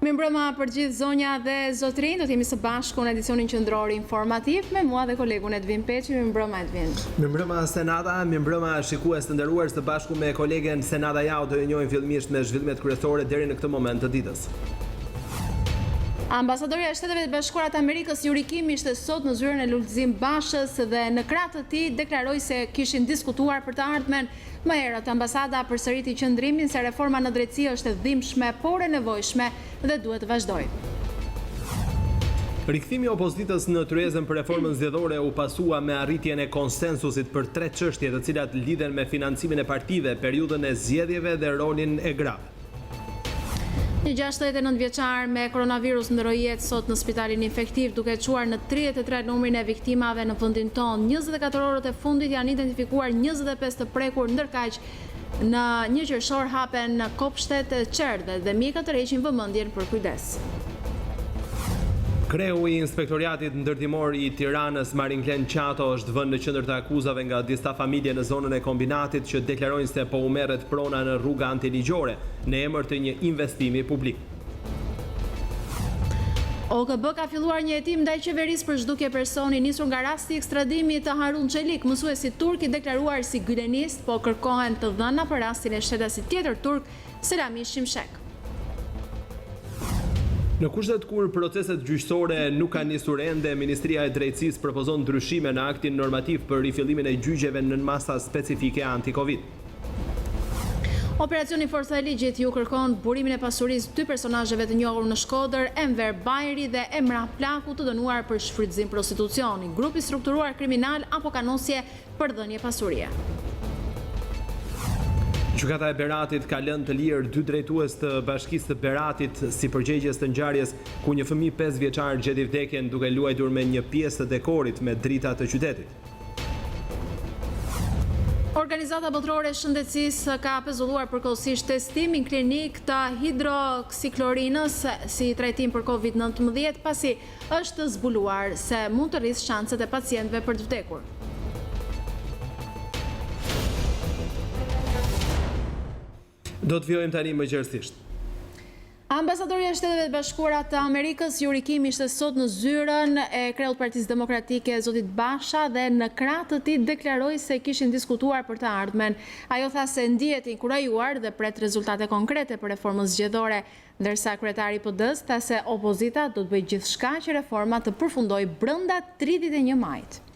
Mirëmbrëma për gjithë zonja dhe zotrin, do t'jemi së bashku në edicionin qendror informativ me mua dhe kolegun Edvin Peçi. Mirëmbrëma Edvin. Mirëmbrëma Senata, mirëmbrëma shikues të nderuar, së bashku me kolegen Senata Jau do ju njohim fillimisht me zhvillimet kryesore deri në këtë moment të ditës. Ambasadorja e Shteteve të Bashkuara të Amerikës Yuri Kim ishte sot në zyrën e Lulzim Bashës dhe në krah të tij deklaroi se kishin diskutuar për të ardhmen. Më herët ambasada përsëriti qëndrimin se reforma në drejtësi është e dhimbshme, por e nevojshme dhe duhet të vazhdojë. Rikthimi i opozitës në tryezën për reformën zgjedhore u pasua me arritjen e konsensusit për 3 çështje të cilat lidhen me financimin e partive, periudhën e zgjedhjeve dhe rolin e grave. Një 69 vjeçar me koronavirus ndroi jetë sot në spitalin infektiv duke çuar në 33 numrin e viktimave në vendin tonë. 24 orët e fundit janë identifikuar 25 të prekur, ndërkaq në 1 qershor hapen në kopshtet e qerdhe dhe mjekët tërheqin vëmendjen për kujdes. Kreu i Inspektoriatit Ndërtimor i Tiranës, Marinklen Qato, është vënë në qendër të akuzave nga disa familje në zonën e kombinatit që deklarojnë se po u merret prona në rruga antiligjore në emër të një investimi publik. OKB ka filluar një hetim ndaj qeverisë për zhdukje personi nisur nga rasti i ekstradimit të Harun Çelik, mësuesi turk i deklaruar si gylenist, po kërkohen të dhëna për rastin e shtetasit tjetër turk, Selami Shimshek. Në kushtet kur proceset gjyqësore nuk kanë nisur ende, Ministria e Drejtësisë propozon ndryshime në aktin normativ për rifillimin e gjyqeve në masa specifike anti-Covid. Operacioni Forca e Ligjit ju kërkon burimin e pasurisë 2 personazheve të njohur në Shkodër, Enver Bajri dhe Emrah Plaku, të dënuar për shfrytëzim prostitucioni, grup i strukturuar kriminal apo kanosje për dhënje pasurie. Gjykata e Beratit ka lënë të lirë 2 drejtues të Bashkisë të Beratit si përgjegjës të ngjarjes ku një fëmijë 5 vjeçar gjeti vdekjen duke luajtur me një pjesë të dekorit me drita të qytetit. Organizata botërore e shëndetësisë ka pezulluar përkohësisht testimin klinik të hidroksiklorinës si trajtim për COVID-19 pasi është zbuluar se mund të rrisë shanset e pacientëve për të vdekur. Do të vjojmë tani më gjërësisht. Ambasadorja e Shteteve të Bashkuara të Amerikës Yuri Kim ishte sot në zyrën e kreut Partisë Demokratike zotit Basha dhe në krah të tij deklaroi se kishin diskutuar për të ardhmen. Ajo tha se ndihet i inkurajuar dhe pret rezultate konkrete për reformën zgjedhore, ndërsa kryetari i PD-s tha se opozita do të bëjë gjithçka që reforma të përfundojë brenda 31 majit.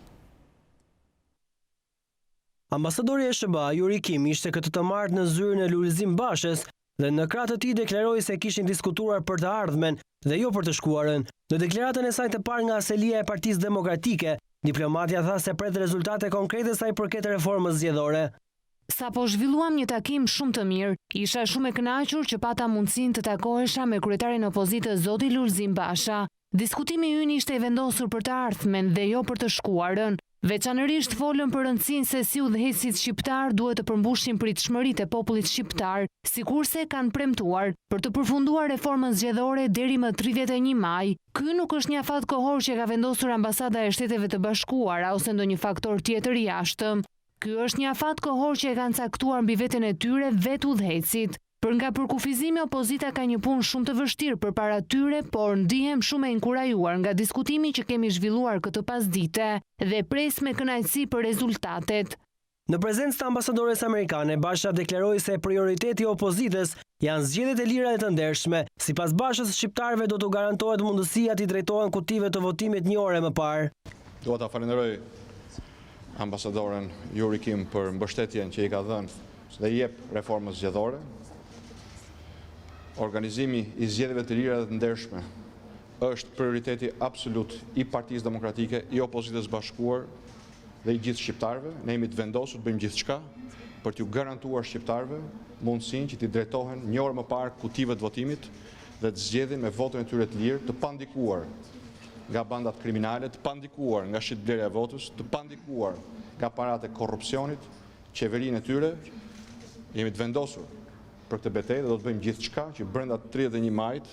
Ambasadori e SBA Yuri Kim ishte këtë të martë në zyrën e Lulzim Bashës dhe në krah të tij deklaroi se kishin diskutuar për të ardhmen dhe jo për të shkuarën. Në deklaratën e saj të parë nga aselia e Partisë Demokratike, diplomatja tha se pret rezultate konkrete sa i përket reformës zgjedhore. Sapo zhvilluam një takim shumë të mirë, isha shumë e kënaqur që pata mundësinë të takohesha me kryetarin e opozitës zoti Lulzim Basha. Diskutimi ynë ishte i vendosur për të ardhmen dhe jo për të shkuarën. Veçanërisht folën për rëndësinë se si udhëheqësit shqiptar duhet të përmbushin pritshmëritë e popullit shqiptar, sikurse kanë premtuar për të përfunduar reformën zgjedhore deri më 31 maj. Ky nuk është një afat kohor që ka vendosur ambasada e Shteteve të Bashkuara ose ndonjë faktor tjetër i jashtëm. Ky është një afat kohor që e kanë caktuar mbi veten e tyre vetë udhëheqësit. Për nga përkufizimi, opozita ka një punë shumë të vështirë përpara tyre, por ndihem shumë e inkurajuar nga diskutimi që kemi zhvilluar këtë pasdite dhe pres me kënaqësi për rezultatet. Në prezencë të ambasadores amerikane, Basha deklaroi se prioriteti i opozitës janë zgjedhjet e lira dhe të ndershme. Sipas Bashës, shqiptarëve do t'u garantohet mundësia t'i drejtohen kutive të votimit një ore më parë. Dua ta falenderoj ambasadoren Yuri Kim për mbështetjen që i ka dhënë dhe i jep reformës zgjedhore. Organizimi i zgjedhjeve të lira dhe të ndershme është prioriteti absolut i Partisë Demokratike, i opozitës bashkuar dhe i gjithë shqiptarëve. Ne jemi të vendosur të bëjmë gjithçka për t'ju garantuar shqiptarëve mundësinë që t'i drejtohen një orë më parë kutive të votimit dhe të zgjedhin me votën e tyre të lirë, të pandikuar nga bandat kriminale, të pandikuar nga shitblerja e votës, të pandikuar nga paratë e korrupsionit, qeverinë e tyre. Jemi të vendosur për këtë betejë dhe do të bëjmë gjithçka që brenda 31 majit,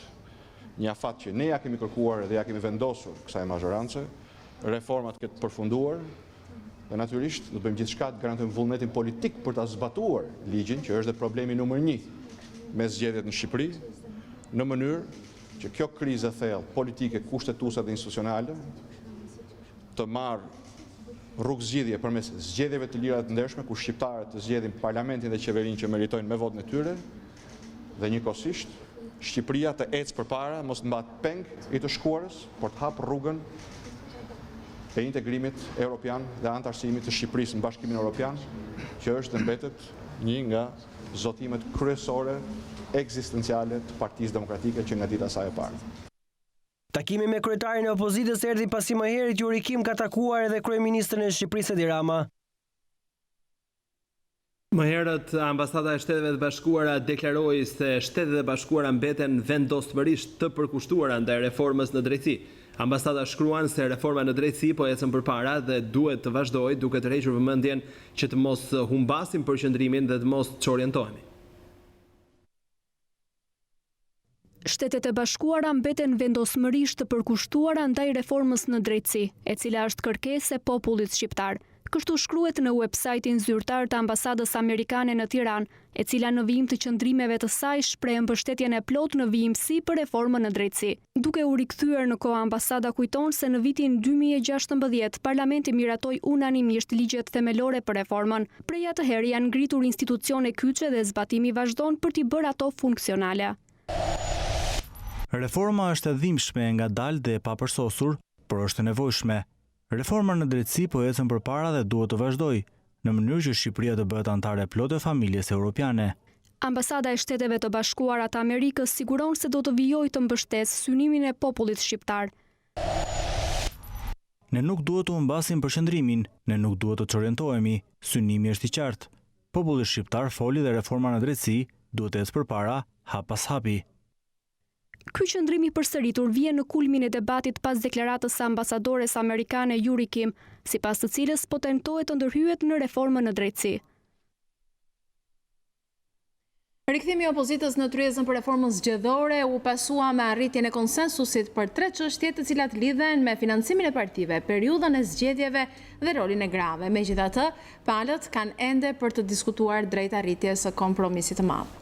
një afat që ne ja kemi kërkuar dhe ja kemi vendosur kësaj mazhorance, reformat këtë përfunduar dhe natyrisht do të bëjmë gjithçka të garantojmë vullnetin politik për ta zbatuar ligjin, që është dhe problemi numër 1 me zgjedhjet në Shqipëri, në mënyrë që kjo krizë e thellë politike, kushtetuese dhe institucionale të marrë rrugë zgjidhje përmes zgjedhjeve të lira të ndershme, ku shqiptarët të zgjedhin parlamentin dhe qeverinë që meritojnë me votën e tyre, dhe njëkohësisht Shqipëria të ecë përpara, mos të mbahet peng i të shkuarës, por të hapë rrugën e integrimit evropian dhe antarësimit të Shqipërisë në Bashkimin Evropian, që është dhe mbetet një nga zotimet kryesore ekzistenciale të Partisë Demokratike që nga dita e saj e parë. Takimi me kryetarin e opozitës erdhi pasi më herët Yuri Kim ka takuar edhe kryeministrin e Shqipërisë Edi Rama. Më herët, Ambasada e Shteteve të Bashkuara deklaroi se Shtetet e Bashkuara mbeten vendosmërisht të përkushtuara ndaj reformës në drejtësi. Ambasada shkruan se reforma në drejtësi po ecën përpara dhe duhet të vazhdojë duke tërhequr vëmendjen që të mos humbasim përqendrimin dhe të mos çorientohemi. Shtetet e Bashkuara mbeten vendosmërisht të përkushtuara ndaj reformës në drejtësi, e cila është kërkesë e popullit shqiptar. Kështu shkruhet në websajtin zyrtar të Ambasadës Amerikane në Tiranë, e cila në vijim të qëndrimeve të saj shpreh mbështetjen e plotë në vijimsi për reformën në drejtësi. Duke u rikthyer në kohë, ambasada kujton se në vitin 2016 Parlamenti miratoi unanimisht ligjet themelore për reformën. Prej atëherë janë ngritur institucione kyçe dhe zbatimi vazhdon për t'i bërë ato funksionale. Reforma është e dhimbshme, ngadalë dhe e papërsosur, por është e nevojshme. Reforma në drejtësi po ecën përpara dhe duhet të vazhdojë, në mënyrë që Shqipëria të bëhet anëtare plotë e familjes europiane. Ambasada e Shteteve të Bashkuara të Amerikës siguron se do të vijojë të mbështesë synimin e popullit shqiptar. Ne nuk duhet të humbasim përqendrimin, ne nuk duhet të çorientohemi, synimi është i qartë. Populli shqiptar foli dhe reforma në drejtësi duhet të ecë përpara, hap pas hapi. Ky qëndrim i përsëritur vjen në kulmin e debatit pas deklaratës së ambasadores amerikane Yuri Kim, sipas të cilës po tentohet të ndërhyet në reformën në drejtësi. Rikthimi i opozitës në tryezën për reformën zgjedhore u pasua me arritjen e konsensusit për 3 çështje të cilat lidhen me financimin e partive, periudhën e zgjedhjeve dhe rolin e grave. Megjithatë, palët kanë ende për të diskutuar drejt arritjes së kompromisit të madh.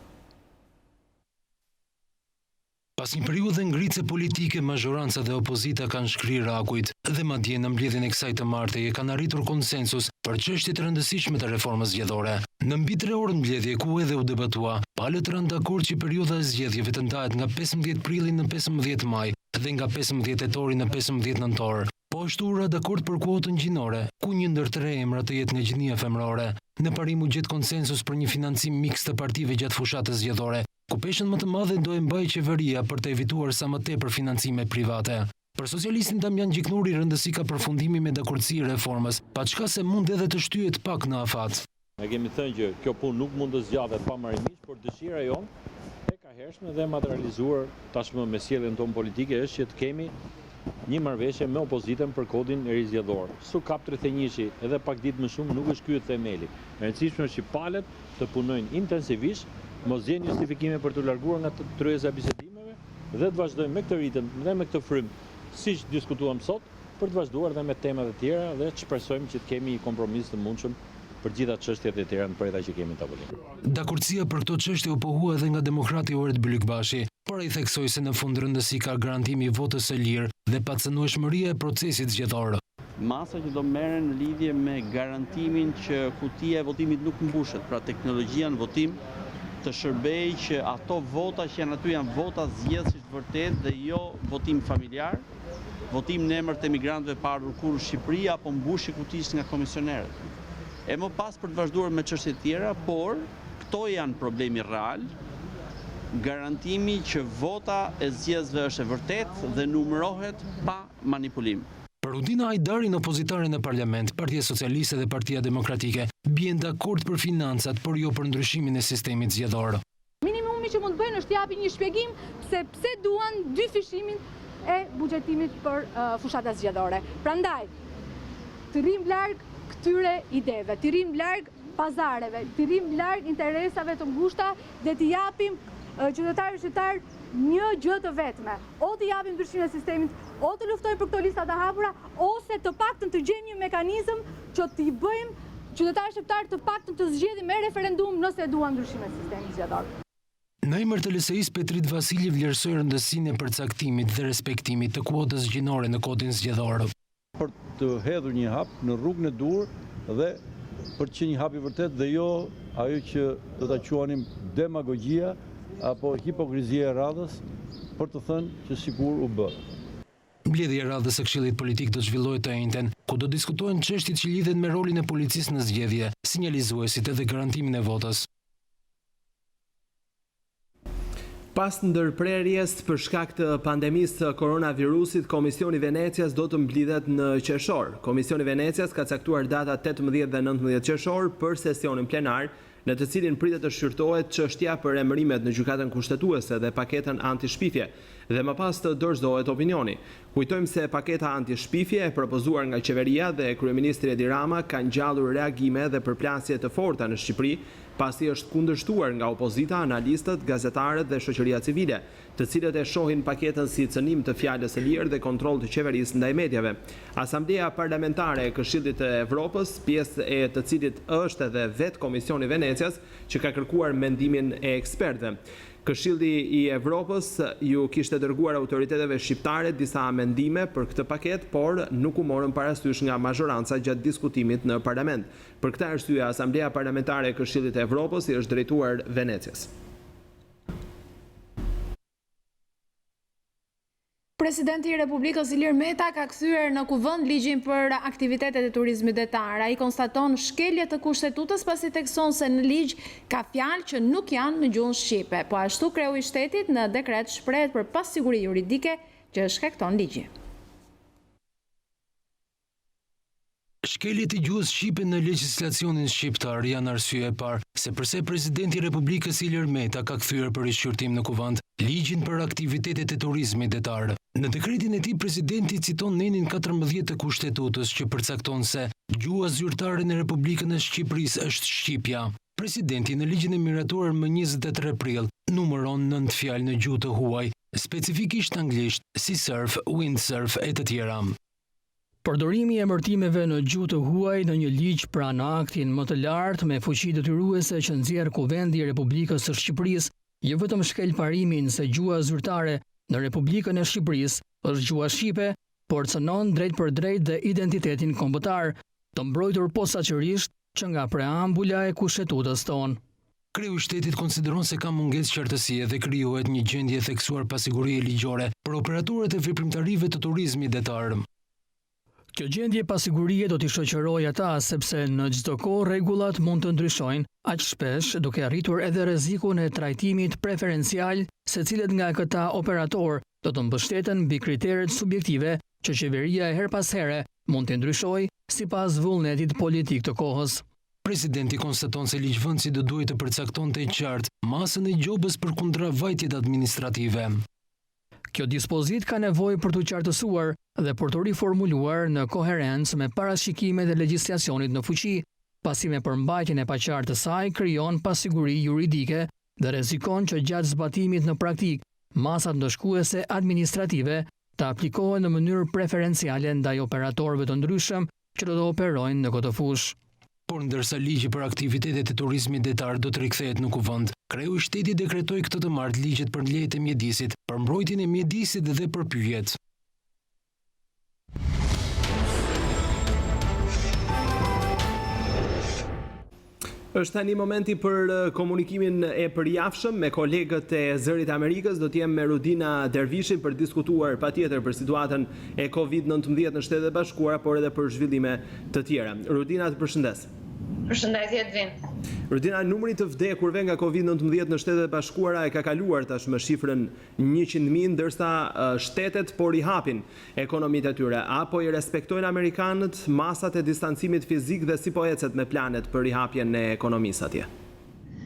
Pas një periudhe ngritëse politike, majoranca dhe opozita kanë shkrirë akujt dhe madje në mbledhjen e kësaj të martej kanë arritur konsensus për çështjet të rëndësishme të reformës zgjedhore. Në mbi 3 orë mbledhje ku edhe u debatua, palët rënë dakord që periudha e zgjedhjeve të ndahet nga 15 prilli në 15 maj dhe nga 15 tetori në 15 nëntor. Po ashtu u ra dakord për kuotën gjinore, ku një ndër 3 emra të jetë nga gjinia femërore. Në parim u gjet konsensus për një financim miks të partive gjatë fushatës zgjedhore, ku peshën më të madhe do e mbajë qeveria për të evituar sa më tepër financime private. Për socialistin Damian Gjiknuri rëndësi ka përfundimi me dakordsi i reformës, paçka se mund edhe të shtyhet pak në afat. Ne kemi thënë që kjo punë nuk mund të zgjatet pamarimisht, por dëshira jonë e ka hershme dhe materializuar tashmë me sjelljen tonë politike është që të kemi një marrëveshje me opozitën për kodin e rizgjedhor. Su kap 31-shi edhe pak ditë më shumë nuk është ky themeli. E rëndësishme është që palët të punojnë intensivisht, mos gjenë justifikime për të larguar nga tryeza e bisedimeve dhe të vazhdojmë me këtë ritëm dhe me këtë frym, siç diskutuam sot, për të vazhduar dhe me temat e tjera dhe të shpresojmë që të kemi një kompromis të mundshëm për gjitha çështjet e tjera në përrejta që kemi në tavolinë. Dakordsia për këto çështje u pohua edhe nga demokrati Oret Bylykbashi, por ai theksoi se në fund rëndësi ka garantimi i votës së lirë dhe pacënueshmëria e procesit zgjedhor. Masa që do merren në lidhje me garantimin që kutia e votimit nuk mbushet, pra teknologjia në votim të shërbej që ato vota që janë aty janë vota zgjedhësisht vërtet dhe jo votim familjar, votim në emër të emigrantëve pa ardhur kurrë në Shqipëri apo mbushje kutisë nga komisionerët. E më pas për të vazhduar me çështje të tjera, por këto janë problemi real, garantimi që vota e zgjedhësve është e vërtet dhe numërohet pa manipulim. Për Udina Hajdari në opozitare në parlament, Partia Socialiste dhe Partia Demokratike bien dakord për financat, por jo për ndryshimin e sistemit zgjedhor. Minimumi që mund të bëjnë është t'japin një shpjegim se pse duan 2 fishimin e buxhetimit për fushatat zgjedhore. Prandaj, të rrim larg këtyre ideve, të rrim larg pazareve, të rrim larg interesave të ngushta dhe t'i japim qytetarëve shqiptar një gjë të vetme, o të japim ndryshimin e sistemit, o të luftojmë për këto lista të hapura, ose të paktën të gjejmë një mekanizëm që t'i bëjmë qytetarët shqiptar të paktën të zgjedhin me referendum nëse duan ndryshimin e sistemit zgjedhor. Në emër të LSI-s, Petrit Vasiljev vlerësoi rëndësinë e përcaktimit dhe respektimit të kuotës gjinore në kodin zgjedhor. Për të hedhur një hap në rrugën e dur dhe për të qenë një hap i vërtet dhe jo ajo që do ta quanim demagogjia apo hipokrizia e radhës për të thënë që sikur u bë. Mbledhja e radhës së Këshillit Politik do të zhvillohet të njëjtën, ku do diskutohen çështjet që lidhen me rolin e policisë në zgjedhje, sinjalizuesit edhe garantimin e votës. Pas ndërprerjes për shkak të pandemisë të koronavirusit, Komisioni Venecias do të mblidhet në qershor. Komisioni Venecias ka caktuar data 18 dhe 19 qershor për sesionin plenar, në të cilin pritet të shqyrtohet çështja për emërimet në gjykatën kushtetuese dhe paketën anti-shpifje, dhe më pas të dorëzohet opinioni. Kujtojmë se paketa anti-shpifje e propozuar nga qeveria dhe kryeministri Edi Rama ka ngjallur reagime dhe përplasje të forta në Shqipëri, pasi është kundërshtuar nga opozita, analistët, gazetarët dhe shoqëria civile, të cilët e shohin paketën si cënim të fjalës së lirë dhe kontroll të qeverisë ndaj mediave. Asamblea Parlamentare e Këshillit të Evropës, pjesë e të cilit është edhe vetë Komisioni Venecias, që ka kërkuar mendimin e ekspertëve. Këshilli i Evropës ju kishte dërguar autoriteteve shqiptare disa amendime për këtë paket, por nuk u morën parasysh nga mazhoranca gjatë diskutimit në parlament. Për këtë arsye, Asamblea Parlamentare e Këshillit të Evropës i është drejtuar Venecias. Presidenti i Republikës Ilir Meta ka kthyer në kuvend ligjin për aktivitetet e turizmit detar. Ai konstaton shkelje të kushtetutës pasi thekson se në ligj ka fjalë që nuk janë në gjuhën shqipe. Po ashtu kreu i shtetit në dekret shprehet për pasiguri juridike që shkakton ligji. Shkeljet e gjuhës shqipe në legjislacionin shqiptar janë arsye e parë se pse presidenti i Republikës Ilir Meta ka kthyer për rishqyrtim në kuvend ligjin për aktivitetet e turizmit detar. Në dekretin e tij, presidenti citon nenin 14 të kushtetutës që përcakton se gjuha zyrtare në Republikën e Shqipërisë është shqipja. Presidenti në ligjin e miratuar më 23 prill numëron 9 fjalë në gjuhë të huaj, specifikisht anglisht, si surf, windsurf e të tjera. Përdorimi i emërtimeve në gjuhë të huaj në një ligj pranë aktin më të lartë me fuqi detyruese që nxjerr Kuvendi i Republikës së Shqipërisë, jo vetëm shkel parimin se gjuha zyrtare në Republikën e Shqipërisë është gjuha shqipe, por cënon drejt për drejt dhe identitetin kombëtar, të mbrojtur posaçërisht që nga preambula e kushtetutës tonë. Kreu i shtetit konsideron se ka mungesë qartësie dhe krijohet një gjendje theksuar pasigurie ligjore për operatorët e veprimtarive të turizmit detar. Kjo gjendje pasigurie do t'i shoqërojë ata sepse në çdo kohë rregullat mund të ndryshojnë, aq shpesh duke arritur edhe rrezikun e trajtimit preferencial secilet nga këta operator do të mbështeten mbi kriteret subjektive që qeveria e her pas here mund të ndryshojë sipas vullnetit politik të kohës. Presidenti konstaton se ligjvendësi do duhet të përcaktonte qartë masën e gjobës për kundravajtjet administrative. Kjo dispozit ka nevojë për të qartësuar dhe për të riformuluar në koherencë me parashikimet e legjislacionit në fuqi, pasi me përmbajtjen e paqartë të saj krijon pasiguri juridike dhe rrezikon që gjatë zbatimit në praktik masat ndëshkuese administrative të aplikohen në mënyrë preferenciale ndaj operatorëve të ndryshëm që do të operojnë në këtë fushë. Por ndërsa ligji për aktivitetet e turizmit detar do të rikthehet në kuvend, kreu i shtetit dekretoi këtë të martë ligjet për lejet e mjedisit, për mbrojtjen e mjedisit dhe për pyjet. Është tani momenti për komunikimin e përjavshëm me kolegët e Zërit Amerikës. Do t'jem me Rudina Dervishin për diskutuar patjetër për situatën e COVID-19 në Shtetet e Bashkuara, por edhe për zhvillime të tjera. Rudina, të përshëndes. Përshëndetje Edvin. Rudina, numri të vdekurve nga COVID-19 në Shtetet e Bashkuara e ka kaluar tashmë shifrën 100.000, ndërsa shtetet po rihapin ekonomitë e tyre. Apo i respektojnë amerikanët masat e distancimit fizik dhe si po ecet me planet për rihapjen e ekonomisë atje?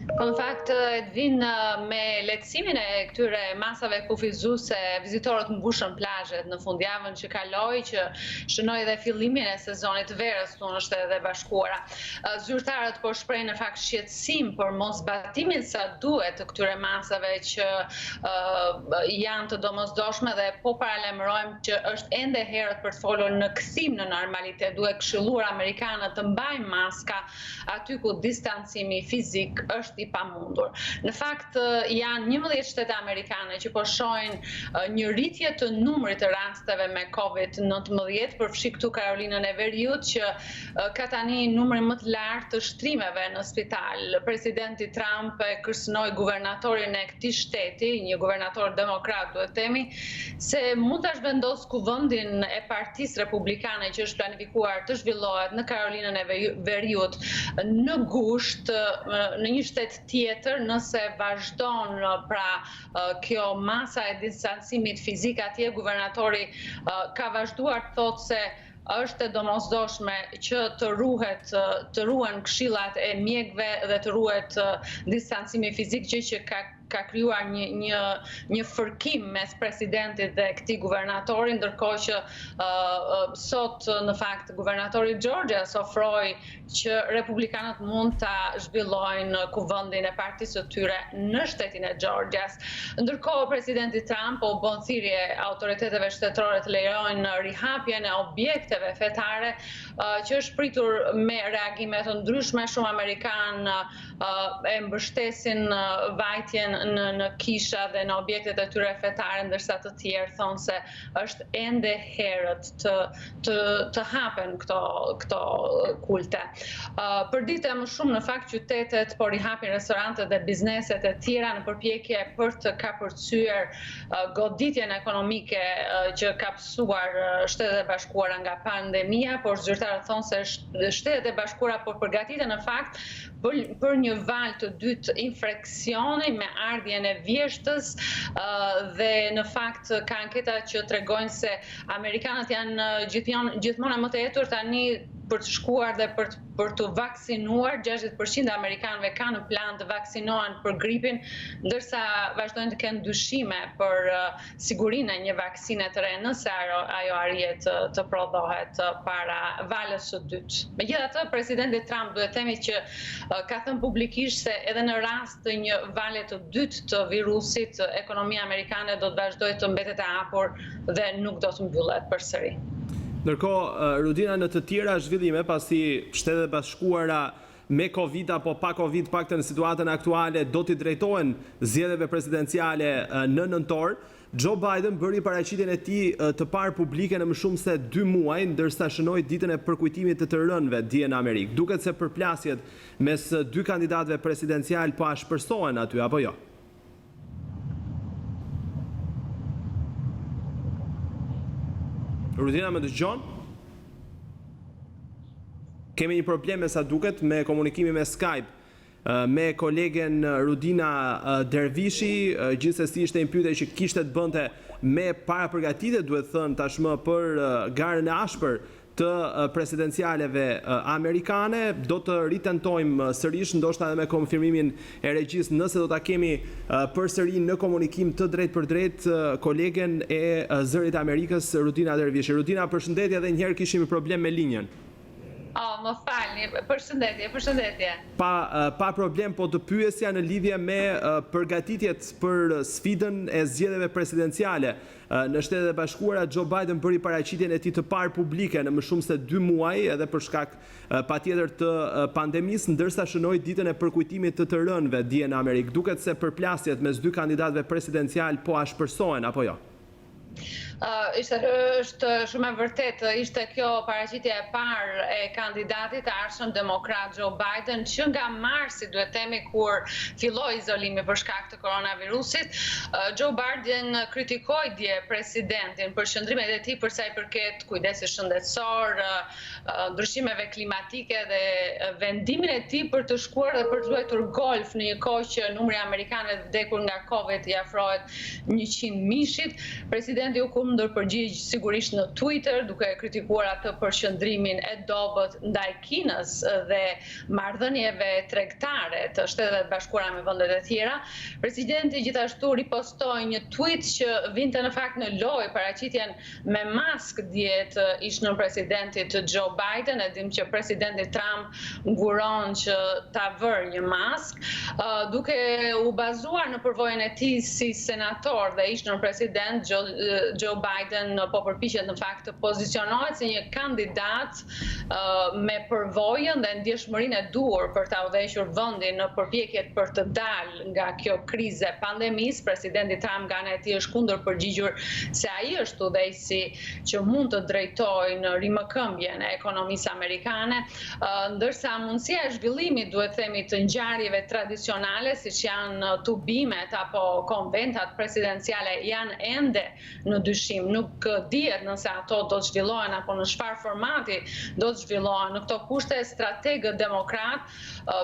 Po në fakt, Edvin, me lehtësimin e këtyre masave kufizuese, vizitorët mbushën plazhet në fundjavën që kaloi, që shënoi edhe fillimin e sezonit të verës këtu në Shtetet e Bashkuara. Zyrtarët po shprehin në fakt shqetësim për mosbatimin sa duhet të këtyre masave që janë të domosdoshme dhe po paralajmërojmë që është ende herët për të folur në kthim në normalitet. Duhet këshilluar amerikanët të mbajnë maska aty ku distancimi fizik është i pamundur. Në fakt janë 11 shtete amerikane që po shohin një rritje të numrit të rasteve me COVID-19, përfshi këtu Karolinën e Veriut që ka tani numrin më të lartë të shtrimeve në spital. Presidenti Trump e kërcënoi guvernatorin e këtij shteti, një guvernator demokrat duhet themi, se mund ta zhvendos kuvendin e Partisë Republikane që është planifikuar të zhvillohet në Karolinën e Veriut në gusht në një shtet tjetër nëse vazhdon pra kjo masa e distancimit fizik atje. Guvernatori ka vazhduar të thotë se është e domosdoshme që të ruhen këshillat e mjekëve dhe të ruhet distancimi fizik, gjë që ka krijuar një fërkim mes presidentit dhe këtij guvernatori, ndërkohë që sot në fakt guvernatori Georgias ofroi që republikanët mund ta zhvillojnë kuvendin e partisë së tyre në shtetin e Georgias. Ndërkohë presidenti Trump u bën thirrje autoriteteve shtetërore të lejojnë rihapjen e objekteve fetare, që është pritur me reagime të ndryshme. Shumë amerikanë e mbështesin vajtjen në kisha dhe në objektet e tyre fetare, ndërsa të tjerë thonë se është ende herët të hapen këto kulte. Përdite më shumë në fakt qytetet po rihapin restorantet dhe bizneset e tjera në përpjekje për të kapërcyer goditjen ekonomike që ka psuar Shtetet e Bashkuara nga pandemia, por zyrtarët thonë se Shtetet e Bashkuara po përgatiten në fakt për një val të dytë infeksioni me ardhjen e vjeshtës dhe në fakt ka anketa që tregojnë se amerikanët janë gjithmonë më të etur tani për të shkuar dhe për të vaksinuar. 60% e amerikanëve kanë në plan të vaksinohen për gripin, ndërsa vazhdojnë të kenë dyshime për sigurinë e një vaksine të re nëse ajo arrihet të prodhohet para valës së dytë. Megjithatë, presidenti Trump duhet themi që ka thënë publikisht se edhe në rast të një vale të dytë të virusit, ekonomia amerikane do të vazhdojë të mbetet e hapur dhe nuk do të mbyllet përsëri. Ndërkohë, Rudina, në të tjera zhvillime, pasi Shtetet e Bashkuara me Covid apo pa Covid, paktën në situatën aktuale, do t'i drejtohen zgjedhjeve presidenciale në nëntor, Joe Biden bëri paraqitjen e tij të parë publike në më shumë se 2 muaj, ndërsa shënoi ditën e përkujtimit të rënëve dje në Amerikë. Duket se përplasjet mes dy kandidatëve presidencial po ashpërsohen aty apo jo? Rudina, më dëgjon? Kemi një problem me sa duket me komunikimin me Skype me kolegen Rudina Dervishi, gjithsesi ishte një pyetje që kishte të bënte me parapërgatitje, duhet thënë tashmë, për garën e ashpër të presidencialeve amerikane. Do të ritentojmë sërish, ndoshta edhe me konfirmimin e regjisë, nëse do ta kemi përsëri në komunikim të drejt për drejt kolegen e Zërit Amerikës, Rudina Dervishi. Rudina, përshëndetje, edhe një herë kishim problem me linjën. Më falni, përshëndetje. Pa problem, po të pyesja në lidhje me përgatitjet për sfidën e zgjedhjeve presidenciale. Në Shtetet e Bashkuara, Joe Biden bëri paraqitjen e tij të parë publike në më shumë se 2 muaj, edhe për shkak patjetër të pandemisë, ndërsa shënoi ditën e përkujtimit të rënëve dje në Amerikë. Duket se përplasjet mes dy kandidatëve presidencial po ashpërsohen apo jo? Është shumë e vërtetë, ishte kjo paraqitja e parë e kandidatit të ardhshëm demokrat Joe Biden, që nga marsi, duhet themi, kur filloi izolimi për shkak të koronavirusit. Joe Biden kritikoi dje presidentin për qëndrimet e tij për sa i përket kujdesit shëndetësor, ndryshimeve klimatike dhe vendimin e tij për të shkuar dhe për të luajtur golf në një kohë që numri i amerikanëve të vdekur nga Covid i afrohet 100 mijit. Presidenti u ndërpërgjigj sigurisht në Twitter, duke kritikuar atë për qëndrimin e dobët ndaj Kinës dhe marrëdhënieve tregtare të Shtetet e Bashkuara me vendet e tjera. Presidenti gjithashtu ripostoi një tweet që vinte në fakt në lojë paraqitjen me maskë dje të ish-nën presidentit Joe Biden. E dim që presidenti Trump nguron që ta vërë një maskë, duke u bazuar në përvojën e tij si senator dhe ish-nën president Joe Joe Biden po përpiqet në fakt të pozicionohet si një kandidat me përvojën dhe ndjeshmërinë e duhur për ta udhëhequr vendin në përpjekjet për të dalë nga kjo krize pandemisë. Presidenti Trump nga ana e tij është kundërpërgjigjur se ai është udhëheqësi që mund të drejtojë në rimëkëmbjen e ekonomisë amerikane, ndërsa mundësia e zhvillimit, duhet themi, të ngjarjeve tradicionale siç janë tubimet apo konventat presidenciale janë ende në dyshim. Nuk dihet nëse ato do të zhvillohen apo në çfarë formati do të zhvillohen. Në këto kushte strategët demokrat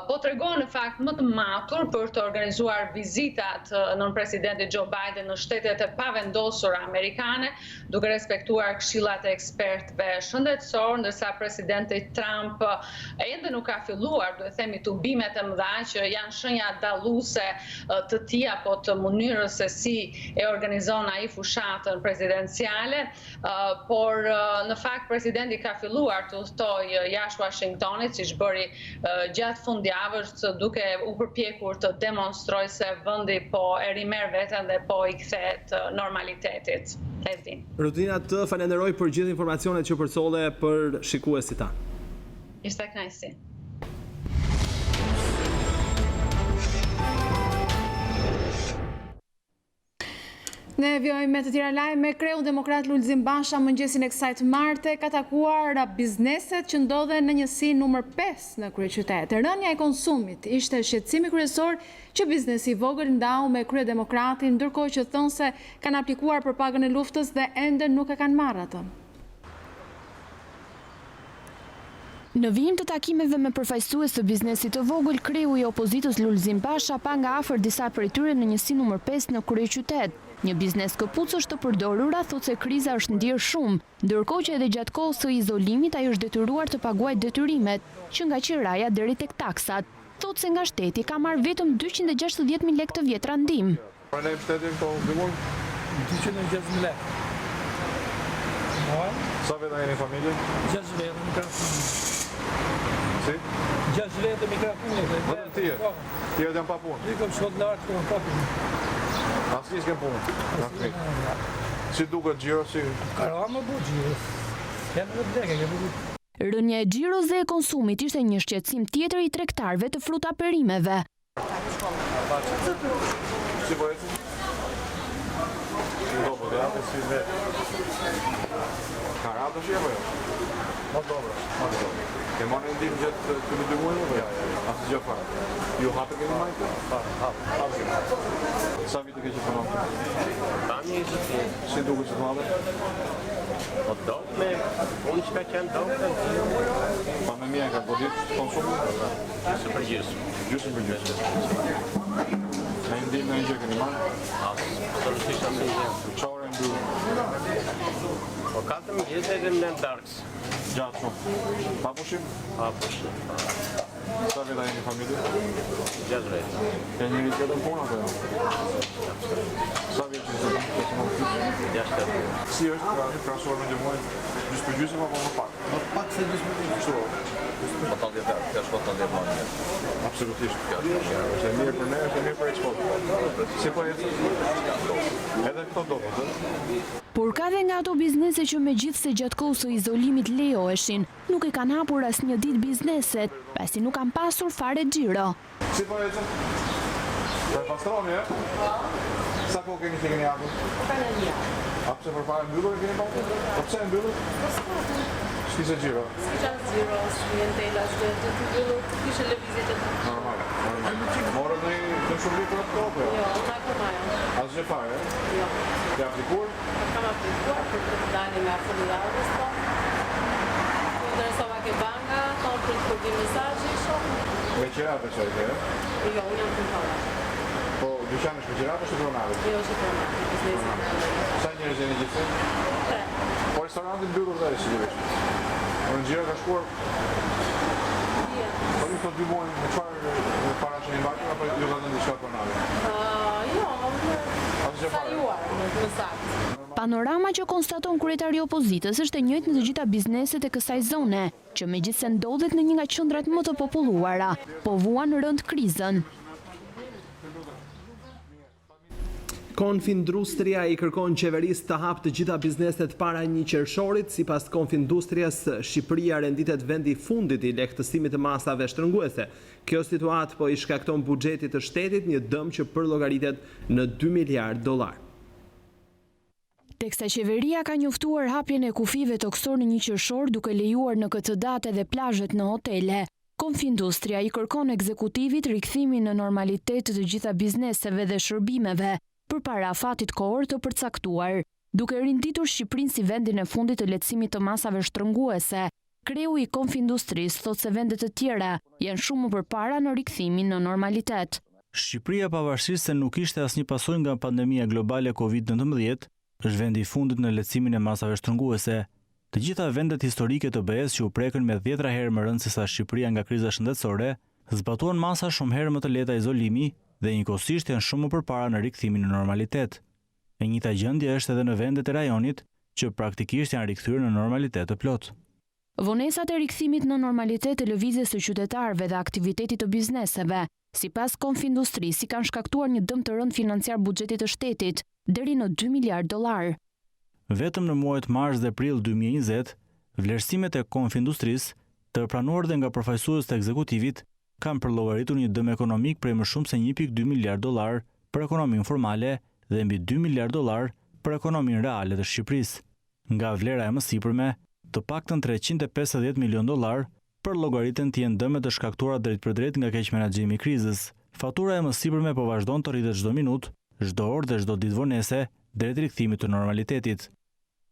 po tregojnë në fakt më të matur për të organizuar vizitat nën presidenti Joe Biden në shtetet e pavendosura amerikane, duke respektuar këshillat e ekspertëve shëndetësor, ndërsa presidenti Trump ende nuk ka filluar, duhet themi, tubimet e mëdha që janë shenja dalluese të tij apo të mënyrës se si e organizon ai fushatën presidenciale, por në fakt presidenti ka filluar të udhtojë jashtë Washingtonit, siç bëri gjatë fundjavës, duke u përpjekur të demonstrojë se vendi po e rimerr veten dhe po i kthehet normalitetit. Edin. Rutina, të falenderoj për gjithë informacionet që përcolle për shikuesit tanë. Ishte kënaqësi. Ne vjojmë me të tjera lajme. Kreu demokrat Lulzim Basha mëngjesin e kësaj të marte ka takuar bizneset që ndodhen në njësi numër 5 në kryeqytet. Rënja e konsumit ishte shqetësimi kryesor që biznesi i vogël ndau me kryedemokratin, ndërkohë që thonë se kanë aplikuar për pagën e luftës dhe ende nuk e kanë marrë atë. Në vijim të takimeve me përfaqësues të biznesit të vogël, kreu i opozitës Lulzim Basha pa nga afër disa prej tyre në njësi numër 5 në kryeqytet. Një biznes këpucësh të përdorura thotë se kriza është ndier shumë, ndërkohë që edhe gjatë kohës së izolimit ai është detyruar të paguajë detyrimet, që nga qiraja deri tek taksat. Thotë se nga shteti ka marrë vetëm 260.000 lekë të vjetra ndihmë. Ne shteti këto ndihmon 260.000 lekë. Sa veta jeni familje? 6 veta mikrofoni. Si? 6 veta mikrofoni. Vetëm ti. Ti janë pa punë. Ti kom shkot në artë pa punë. Asnjë s'kem punë. Si duket xhiro si? Karo më bu xhiro. Kemë vetë lekë, kemë bu. Rënja e xhiros dhe e konsumit ishte një shqetësim tjetër i tregtarëve të fruta perimeve. Si bëhet? Dobro, gratë si me. Karato shi apo jo? Më dobro. Ke marrë ndim gjatë këtyre 2 muajve apo jo? Asgjë fare. Ju hapë keni marrë? Hapë. Sa vite ke që punon? Tani ishte. Si duket që të madhe? Po do me unë që ka qenë do. Pandemia ka godit konsumin? Gjysmë për gjysmë. Gjysmë për gjysmë. Në ndim në një gjë keni marrë? Absolutisht asnjë gjë. Çfarë ndyrë? Po 4 vjet edhe në darks. Gjatë shumë. Pa pushim? Pa pushim. Sa veta jeni familje? 6 veta. Ke njëri tjetër punë apo jo? Sa vjet që të punë? 6 veta. Si është krahasuar me një muaj? Gjysmë për gjysmë apo më pak? Më pak se gjysmë për gjysmë. Po ta dhe vetë, ka shkot ta dhe marrë. Absolutisht. Është mirë për ne, është mirë për eksport. Si po jetë? Edhe këto do të. Por ka dhe nga ato biznese që megjithse gjatë kohës së izolimit lejoheshin, nuk e kanë hapur asnjë ditë bizneset, pasi nuk kanë pasur fare xhiro. Si po jetë? Të pastroni, Sa kohë keni që keni hapur? Ka në një. A pse përpara mbyllur e keni pasur? Po pse e mbyllur? S'kishte xhiro. S'ka xhiro, klientela të mbyllur, kishte lëvizje të Normal. Morë në shumë për ato apo? Jo, ma e përmajo. Asgjë fare? Jo. Ke aplikuar? Kam aplikuar për të dalë nga fundjavës tonë. Interesova ke banka, tonë për të përdi mesazhe shumë. Me qera besoj ke? Jo, unë jam punëtore. Po, dyqani është me qera apo shqipronave? Jo, shqipronave, biznesi. Sa njerëz jeni gjithë? 3. Po restoranti mbyllur dhe sigurisht. Në xhiro ka shkuar. Po i thotë 2 muaj me çfarë para që i mbajtur apo ju kanë diçka pronave? Jo, fajuar, më saktë. Panorama që konstaton kryetari i opozitës është e njëjtë në të gjitha bizneset e kësaj zone, që megjithse ndodhet në një nga qendrat më të populluara, po vuan rënd krizën. Konfindustria i kërkon qeverisë të hapë të gjitha bizneset para 1 qershorit. Sipas Konfindustrias, Shqipëria renditet vendi i fundit i lehtësimit të masave shtrënguese. Kjo situatë po i shkakton buxhetit të shtetit një dëm që përllogaritet në $2 miliardë. Teksa qeveria ka njoftuar hapjen e kufive toksor në 1 qershor duke lejuar në këtë datë edhe plazhet në hotele. Konfindustria i kërkon ekzekutivit rikthimin në normalitet të gjitha bizneseve dhe shërbimeve përpara afatit kohor të përcaktuar, duke rinditur Shqipërinë si vendin e fundit të lehtësimit të masave shtrënguese. Kreu i Konfindustrisë thotë se vendet të tjera janë shumë më përpara në rikthimin në normalitet. Shqipëria, pavarësisht se nuk ishte asnjë pasojë nga pandemia globale COVID-19, është vendi i fundit në lehtësimin e masave shtrënguese. Të gjitha vendet historike të BE-s që u prekën me 10 herë më rënd se sa Shqipëria nga kriza shëndetësore, zbatuan masa shumë herë më të lehta izolimi dhe njëkohësisht janë shumë më përpara në rikthimin në normalitet. E njëjta gjendje është edhe në vendet e rajonit, që praktikisht janë rikthyer në normalitet të plotë. Vonesat e rikthimit në normalitet të lëvizjes së qytetarëve dhe aktivitetit të bizneseve, sipas Konfindustrisë, kanë shkaktuar një dëm të rënd financiar buxhetit të shtetit deri në $2 miliardë. Vetëm në muajt mars dhe prill 2020, vlerësimet e Konfindustrisë, të pranuar dhe nga përfaqësues të ekzekutivit, kanë përllogaritur një dëm ekonomik prej më shumë se $1.2 miliardë për ekonominë formale dhe mbi $2 miliardë për ekonominë reale të Shqipërisë. Nga vlera e mësipërme, të paktën $350 milion përllogaritet të jenë dëmet të shkaktuara drejt për drejt nga keq menaxhimi i krizës. Fatura e mësipërme po vazhdon të rritet çdo minutë, çdo orë dhe çdo ditë vonese drejt rikthimit të normalitetit.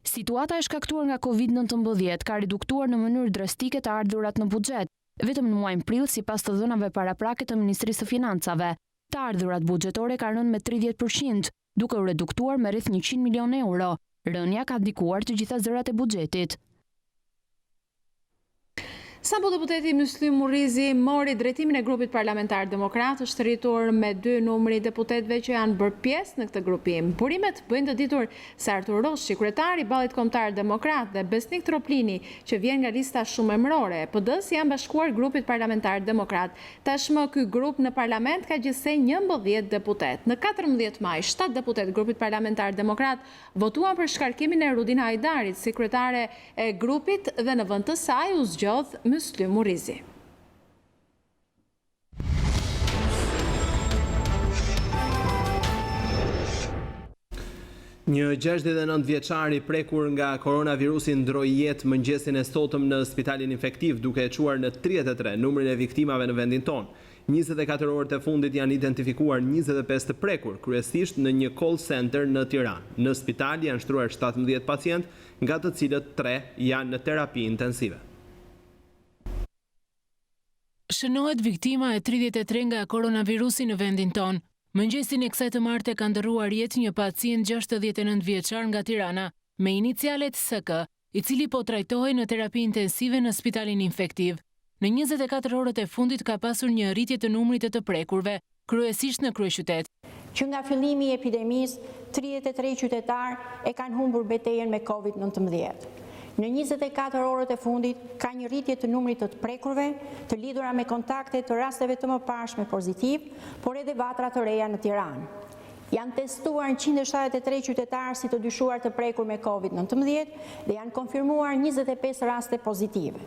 Situata e shkaktuar nga COVID-19 ka reduktuar në mënyrë drastike të ardhurat në buxhet. Vetëm në muajin prill, sipas të dhënave paraprake të Ministrisë së Financave, të ardhurat buxhetore kanë rënë me 30%, duke u reduktuar me rreth 100 milion euro. Rënja ka ndikuar të gjitha zërat e buxhetit. Sapo deputeti Myslim Murrizi mori drejtimin e grupit parlamentar demokrat, është rritur me 2 numri deputetëve që janë bërë pjesë në këtë grupim. Burimet bëjnë të ditur se Artur Roshi, kryetari i Ballit Kombëtar Demokrat dhe Besnik Troplini, që vjen nga lista shumë emërore e PD-s, janë bashkuar grupit parlamentar demokrat. Tashmë ky grup në parlament ka gjithsej 11 deputet. Në 14 maj, 7 deputet grupit parlamentar demokrat votuan për shkarkimin e Rudin Hajdarit si kryetare e grupit dhe në vend të saj u zgjodh Myslim Murrizi. Një 69 vjeçari prekur nga koronavirusi ndroi jetë mëngjesin e sotëm në spitalin infektiv, duke e çuar në 33 numrin e viktimave në vendin tonë. 24 orët e fundit janë identifikuar 25 të prekur, kryesisht në një call center në Tiranë. Në spital janë shtruar 17 pacient, nga të cilët 3 janë në terapi intensive. Shënohet viktima e 33 nga koronavirusi në vendin tonë. Mëngjesin e kësaj të marte ka ndërruar jetë një pacient 69 vjeçar nga Tirana, me inicialet SK, i cili po trajtohej në terapi intensive në spitalin infektiv. Në 24 orët e fundit ka pasur një rritje të numrit të prekurve, kryesisht në kryeqytet. Që nga fillimi i epidemisë, 33 qytetar e kanë humbur betejën me COVID-19. Në 24 orët e fundit ka një rritje të numrit të prekurve, të lidhura me kontakte të rasteve të mëparshme pozitiv, por edhe vatra të reja në Tiranë. Janë testuar 173 qytetarë si të dyshuar të prekur me COVID-19 dhe janë konfirmuar 25 raste pozitive.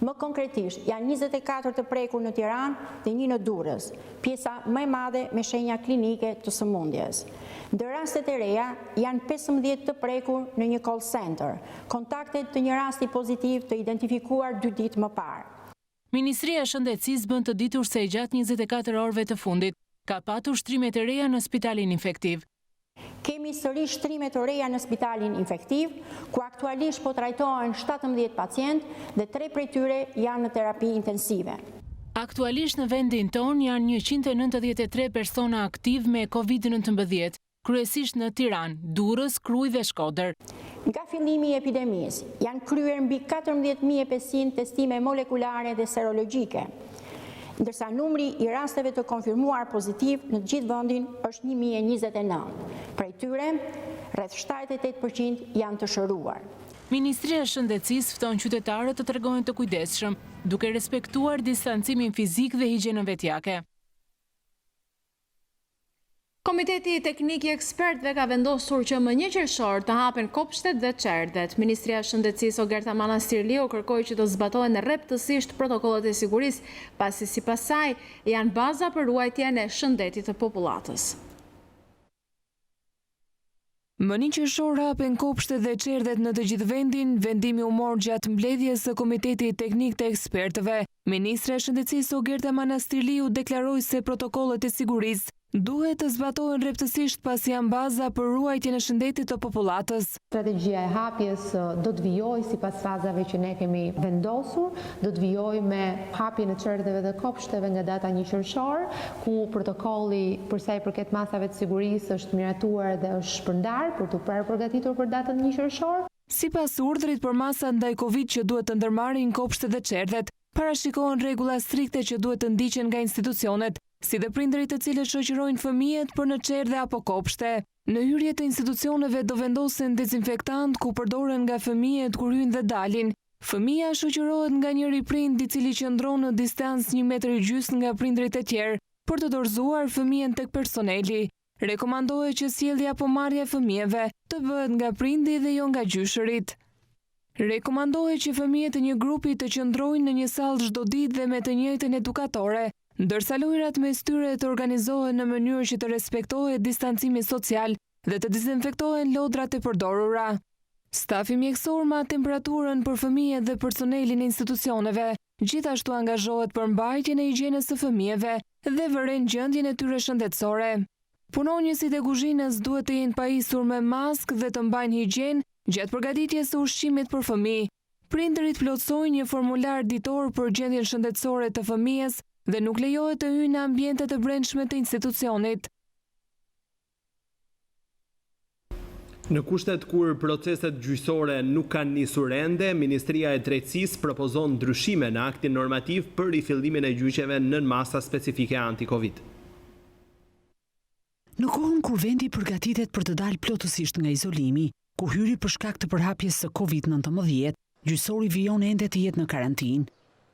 Më konkretisht, janë 24 të prekur në Tiranë dhe 1 në Durrës, pjesa më e madhe me shenja klinike të sëmundjes. Ndër rastet e reja, janë 15 të prekur në një call center, kontaktet të një rasti pozitiv të identifikuar 2 ditë më parë. Ministria e Shëndetësisë bën të ditur se gjatë 24 orëve të fundit ka patur shtrime të reja në spitalin infektiv. Kemi sërish shtrime të reja në spitalin infektiv, ku aktualisht po trajtohen 17 pacient dhe 3 prej tyre janë në terapi intensive. Aktualisht në vendin ton janë 193 persona aktiv me COVID-19, kryesisht në Tiranë, Durrës, Krujë dhe Shkodër. Nga fillimi i epidemisë, janë kryer mbi 14.500 testime molekulare dhe serologjike, ndërsa numri i rasteve të konfirmuar pozitiv në gjithë vendin është 1029. Prej tyre, rreth 78% janë të shëruar. Ministria e Shëndetësisë fton qytetarët të tregojnë të kujdesshëm, duke respektuar distancimin fizik dhe higjienën vetjake. Komiteti Teknik i Ekspertëve ka vendosur që më 1 qershor të hapen kopshtet dhe çerdhet. Ministria e Shëndetësisë Ogerta Manastirliu kërkoi që të zbatohen rreptësisht protokollet e sigurisë, pasi sipas saj janë baza për ruajtjen e shëndetit të popullatës. Më 1 qershor hapen kopshtet dhe çerdhet në të gjithë vendin. Vendimi u mor gjatë mbledhjes së Komitetit Teknik të Ekspertëve. Ministra e Shëndetësisë Ogerta Manastirliu deklaroi se protokollet e sigurisë duhet të zbatohen rreptësisht pasi janë baza për ruajtjen e shëndetit të popullatës. Strategjia e hapjes do të vijojë sipas fazave që ne kemi vendosur, do të vijojë me hapjen e çerdheve dhe kopshteve nga data 1 qershor, ku protokolli për sa i përket masave të sigurisë është miratuar dhe është shpërndar për të parë përgatitur për datën 1 qershor. Sipas urdhrit për masa ndaj Covid që duhet të ndërmarrin kopshtet dhe çerdhet, parashikohen rregulla strikte që duhet të ndiqen nga institucionet, si dhe prindërit të cilët shoqërojnë fëmijët për në çerdhe apo kopshte. Në hyrje të institucioneve do vendosen dezinfektant ku përdoren nga fëmijët kur hyjnë dhe dalin. Fëmia shoqërohet nga njëri prind i cili qëndron në distancë 1,5 metra nga prindërit e tjerë për të dorëzuar fëmijën tek personeli. Rekomandohet që sjellja apo marrja e fëmijëve të bëhet nga prindi dhe jo nga gjyshërit. Rekomandohet që fëmijët e një grupi të qëndrojnë në një sallë çdo ditë dhe me të njëjtën edukatore, ndërsa lojrat mes tyre të organizohen në mënyrë që të respektohet distancimi social dhe të dezinfektohen lodrat e përdorura. Stafi mjekësor ma temperaturën për fëmijët dhe personelin e institucioneve, gjithashtu angazhohet për mbajtjen e higjienës së fëmijëve dhe vëren gjendjen e tyre shëndetësore. Punonjësit e kuzhinës duhet të jenë pajisur me maskë dhe të mbajnë higjienë gjatë përgatitjes së ushqimit për fëmijë. Prindërit plotësojnë një formular ditor për gjendjen shëndetësore të fëmijës dhe nuk lejohet të hyjnë në ambientet e brendshme të institucionit. Në kushtet kur proceset gjyqësore nuk kanë nisur ende, Ministria e Drejtësisë propozon ndryshime në aktin normativ për rifillimin e gjyqeve nën masa specifike anti-Covid. Në kohën kur vendi përgatitet për të dalë plotësisht nga izolimi, ku hyri për shkak të përhapjes së Covid-19, gjyqësori vijon ende të jetë në karantinë.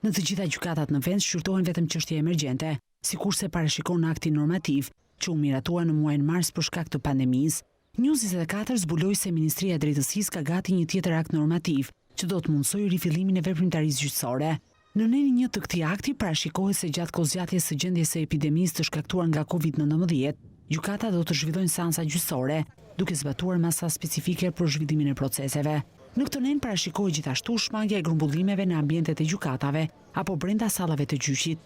Në të gjitha gjykatat në vend shqyrtohen vetëm çështje emergjente, sikurse parashikon akti normativ që u miratua në muajin mars për shkak të pandemisë. News24 zbuloi se Ministria e Drejtësisë ka gati një tjetër akt normativ që do të mundsojë rifillimin e veprimtarisë gjyqësore. Në nenin 1 të këtij akti parashikohet se gjatë kozgjatjes së gjendjes së epidemisë të shkaktuar nga Covid-19, gjykata do të zhvillojnë seansa gjyqësore, duke zbatuar masa specifike për zhvillimin e proceseve. Në këtë nen parashikohet gjithashtu shmangja e grumbullimeve në ambientet e gjykatave apo brenda sallave të gjyqit.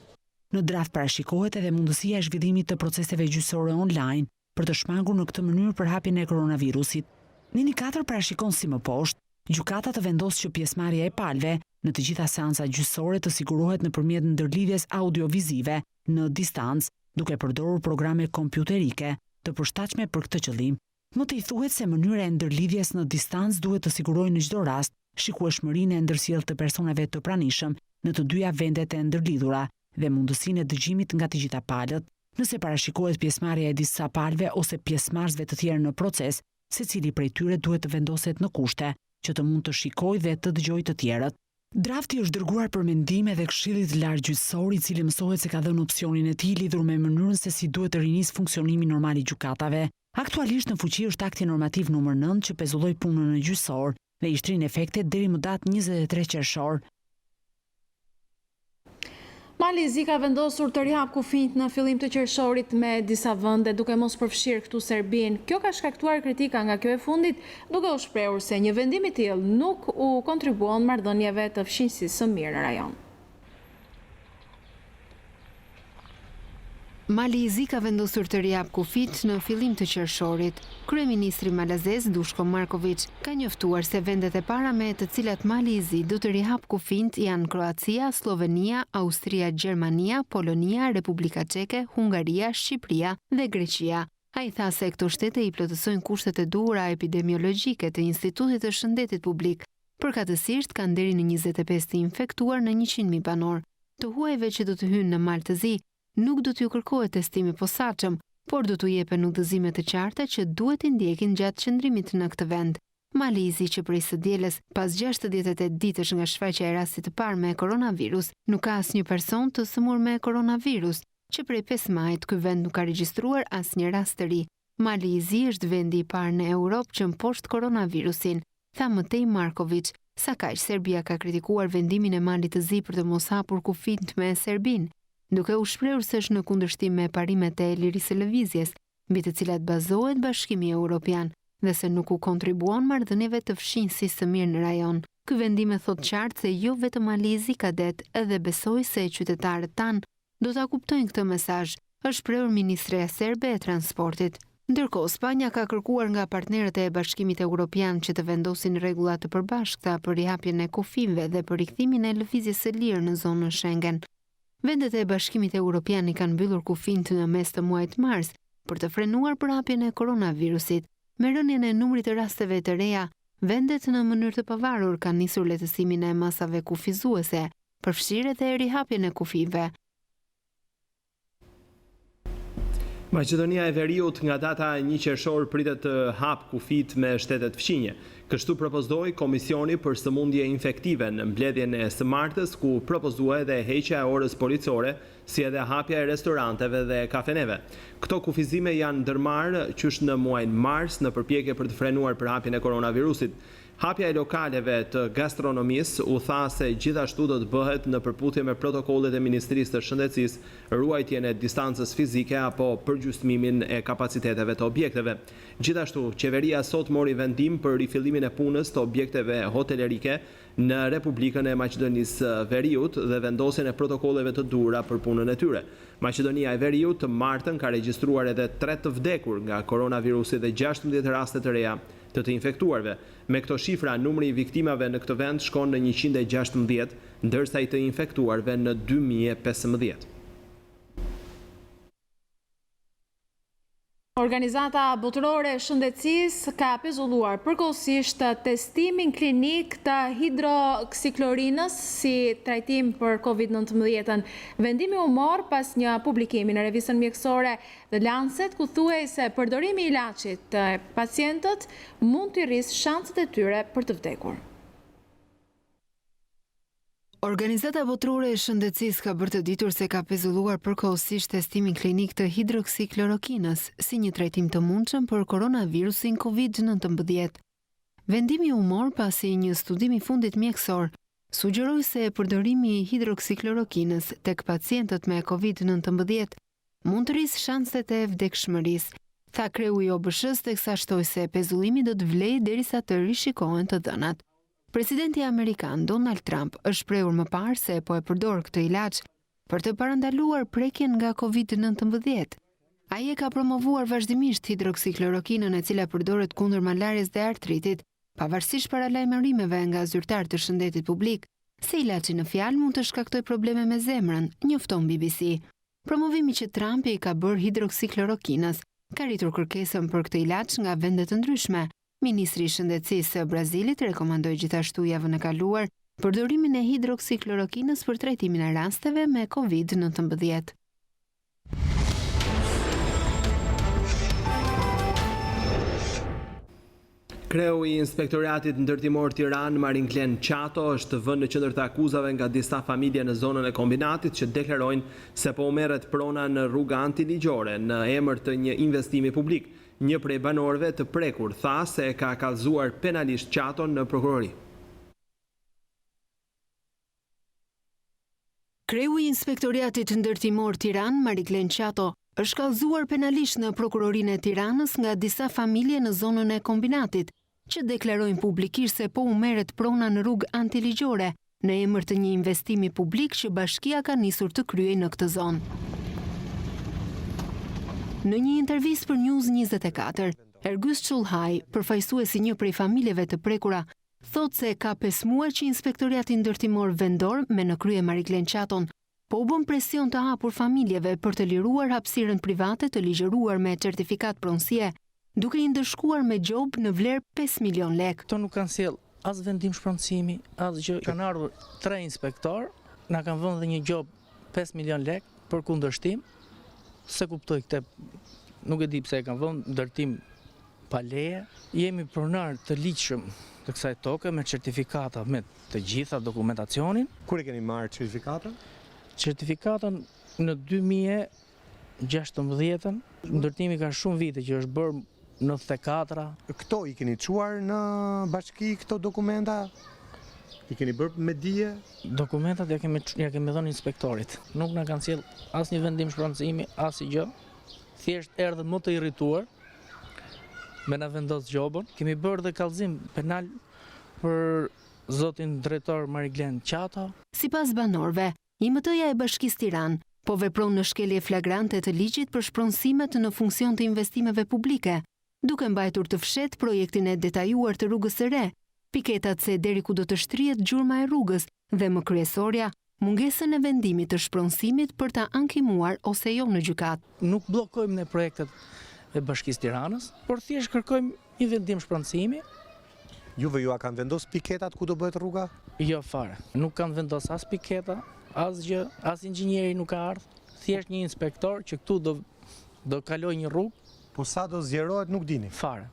Në draft parashikohet edhe mundësia e zhvillimit të proceseve gjyqësore online për të shmangur në këtë mënyrë përhapjen e koronavirusit. Neni 4 parashikon si më poshtë, gjykata të vendosë që pjesëmarrja e palëve në të gjitha seansa gjyqësore të sigurohet nëpërmjet ndërlidhjes audiovizive në distancë, duke përdorur programe kompjuterike të përshtatshme për këtë qëllim. Më të i thuhet se mënyra e ndërlidhjes në distancë duhet të sigurojë në çdo rast shikueshmërinë e ndërsjellë të personave të pranishëm në të dyja vendet e ndërlidhura dhe mundësinë e dëgjimit nga të gjitha palët. Nëse parashikohet pjesëmarrja e disa palëve ose pjesëmarrësve të tjerë në proces, secili prej tyre duhet të vendoset në kushte që të mund të shikojë dhe të dëgjojë të tjerët. Drafti është dërguar për mendim edhe Këshillit Lartë Gjyqësor, i cili mësohet se ka dhënë opsionin e tij lidhur me mënyrën se si duhet të rinisë funksionimi normal i gjykatave. Aktualisht në fuqi është akti normativ numër 9 që pezulloi punën në gjyqësor dhe i shtrin efektet deri më datë 23 qershor. Mali i Zi ka vendosur të rihap kufijt në fillim të qershorit me disa vende duke mos përfshirë këtu Serbinë. Kjo ka shkaktuar kritika nga kjo e fundit, duke u shprehur se një vendim i tillë nuk u kontribuon marrëdhënieve të fqinjësisë së mirë në rajon. Mali i Zi ka vendosur të rihap kufijt në fillim të qershorit. Kryeministri malazez Dushko Marković ka njoftuar se vendet e para me të cilat Mali i Zi do të rihap kufijt janë Kroacia, Slovenia, Austria, Gjermania, Polonia, Republika Çeke, Hungaria, Shqipëria dhe Greqia. Ai tha se këto shtete i plotësojnë kushtet e duhura epidemiologjike të Institutit të Shëndetit Publik. Përkatësisht kanë deri në 25 të infektuar në 100.000 banor. Të huajve që do të hynë në Mal të Zi nuk do t'ju kërkohet testimi posaçëm, por do t'u jepen udhëzime të qarta që duhet i ndjekin gjatë qëndrimit në këtë vend. Mali i Zi që prej së dielës, pas 68 ditësh nga shfaqja e rastit të parë me koronavirus, nuk ka asnjë person të sëmur me koronavirus, që prej 5 majit ky vend nuk ka regjistruar asnjë rast të ri. Mali i Zi është vendi i parë në Europë që mposht koronavirusin, tha Matej Marković. Sa kaq Serbia ka kritikuar vendimin e Malit të Zi për të mos hapur kufijt me Serbinë, duke u shprehur se është në kundërshtim me parimet e lirisë së lëvizjes, mbi të cilat bazohet Bashkimi Evropian, dhe se nuk u kontribuon marrëdhënieve të fshinjësisë së mirë në rajon. Ky vendim e thot qartë se jo vetëm Mali i Zi ka det, edhe besoj se qytetarët tanë do ta kuptojnë këtë mesazh, është shprehur ministreja serbe e transportit. Ndërkohë, Spanja ka kërkuar nga partnerët e Bashkimit Evropian që të vendosin rregulla të përbashkëta për rihapjen e kufijve dhe për rikthimin e lëvizjes së lirë në zonën Schengen. Vendet e Bashkimit Evropian i kanë mbyllur kufijt në mes të muajit mars për të frenuar përhapjen e koronavirusit. Me rënien e numrit të rasteve të reja, vendet në mënyrë të pavarur kanë nisur lehtësimin e masave kufizuese, përfshirë edhe rihapjen e kufijve. Maqedonia e Veriut nga data 1 qershor pritet të hap kufijt me shtetet fqinje. Kështu propozdoi Komisioni për sëmundje infektive në mbledhjen e së martës, ku propozua edhe heqja e orës policore, si edhe hapja e restoranteve dhe kafeneve. Këto kufizime janë ndërmarrë qysh në muajin mars në përpjekje për të frenuar përhapjen e koronavirusit. Hapja e lokaleve të gastronomisë u tha se gjithashtu do të bëhet në përputhje me protokollet e Ministrisë të Shëndetësisë, ruajtjen e distancës fizike apo përgjysmimin e kapaciteteve të objekteve. Gjithashtu, qeveria sot mori vendim për rifillimin e punës të objekteve hotelerike në Republikën e Maqedonisë Veriut dhe vendosjen e protokolleve të duhura për punën e tyre. Maqedonia e Veriut të martën ka regjistruar edhe 3 të vdekur nga koronavirusi dhe 16 raste të reja të infektuarve. Me këto shifra, numri i viktimave në këtë vend shkon në 116, ndërsa i të infektuarve në 2015. Organizata Botërore e Shëndetësisë ka pezulluar përkohësisht testimin klinik të hidroksiklorinës si trajtim për COVID-19. Vendimi u mor pas një publikimi në revistën mjekësore The Lancet, ku thuhej se përdorimi i ilaçit të pacientët mund të rrisë shanset e tyre për të vdekur. Organizata Botërore e Shëndetësisë ka bërë të ditur se ka pezulluar përkohësisht testimin klinik të hidroksiklorokinës si një trajtim të mundshëm për koronavirusin COVID-19. Vendimi u mor pasi një studim i fundit mjekësor sugjeroi se përdorimi i hidroksiklorokinës tek pacientët me COVID-19 mund të rrisë shanset e vdekshmërisë, tha kreu i OBSH-s, teksa shtoi se pezullimi do të vlejë derisa të rishikohen të dhënat. Presidenti Amerikan Donald Trump është shprehur më parë se po e përdor këtë ilaç për të parandaluar prekjen nga COVID-19. Ai e ka promovuar vazhdimisht hidroksiklorokinën, e cila përdoret kundër malarjes dhe artritit, pavarësisht paralajmërimeve nga zyrtarë të shëndetit publik, se ilaçi në fjalë mund të shkaktojë probleme me zemrën, njofton BBC. Promovimi që Trumpi ka bërë hidroksiklorokinës ka rritur kërkesën për këtë ilaç nga vende të ndryshme. Ministri i Shëndetësisë së Brazilit rekomandoi gjithashtu javën e kaluar përdorimin e hidroksiklorokinës për trajtimin e rasteve me COVID-19. Kreu i Inspektoratit Ndërtimor Tiranë, Marinklen Qato, është vënë në qendër të akuzave nga disa familje në zonën e kombinatit që deklarojnë se po u merret prona në rruga antiligjore në emër të një investimi publik. Një prej banorëve të prekur tha se ka kallëzuar penalisht Qaton në prokurori. Kreu i Inspektoratit Ndërtimor Tiranë, Marinklen Qato, është kallëzuar penalisht në prokurorinë e Tiranës nga disa familje në zonën e kombinatit, që deklarojnë publikisht se po u merret prona në rrugë antiligjore në emër të një investimi publik që bashkia ka nisur të kryej në këtë zonë. Në një intervistë për News24, Ergys Çullhaj, përfaqësuesi një prej familjeve të prekura, thot se ka 5 muaj që Inspektorati Ndërtimor Vendor me në krye Marinklen Qaton po u bën presion të hapur familjeve për të liruar hapësirën private të ligjëruar me certifikat pronësie, duke i ndëshkuar me gjob në vlerë 5 milion lek. Kto nuk kanë sjell as vendim shpronësimi, as gjë. Kanë ardhur 3 inspektor, na kanë vënë dhe një gjob 5 milion lek për kundërshtim. Se kuptoj këtë, nuk e di pse e kanë vënë, ndërtim pa leje. Jemi pronar të ligjshëm të kësaj toke me certifikata, me të gjitha dokumentacionin. Kur e keni marrë certifikatën? Certifikatën Në 2016, ndërtimi ka shumë vite që është bërë në 94. Këto i keni çuar në bashki këto dokumenta? I keni bërë me dije? Dokumentat ja kemi dhënë inspektorit. Nuk na kanë sjell asnjë vendim shpronësimi, asgjë. Thjesht erdhën më të irrituar me na vendos gjobën. Kemi bërë dhe kallëzim penal për zotin drejtor Mariglen Qato. Sipas banorëve, IMT-ja e Bashkisë Tiranë po vepron në shkelje flagrante të ligjit për shpronësimet në funksion të investimeve publike, duke mbajtur të fshetë projektin e detajuar të rrugës së re, piketat se deri ku do të shtrihet gjurma e rrugës dhe më kryesorja, mungesën e vendimit të shpronësimit për ta ankimuar ose jo në gjykat. Nuk bllokojmë ne projektet e Bashkisë Tiranës, por thjesht kërkojmë një vendim shpronësimi. Juve ju a kanë vendos piketat ku do bëhet rruga? Jo fare. Nuk kanë vendos as piketa, asgjë, as inxhinieri nuk ka ardhur. Thjesht një inspektor që këtu do kaloj një rrugë. Po sa do zgjerohet nuk dini? Fare.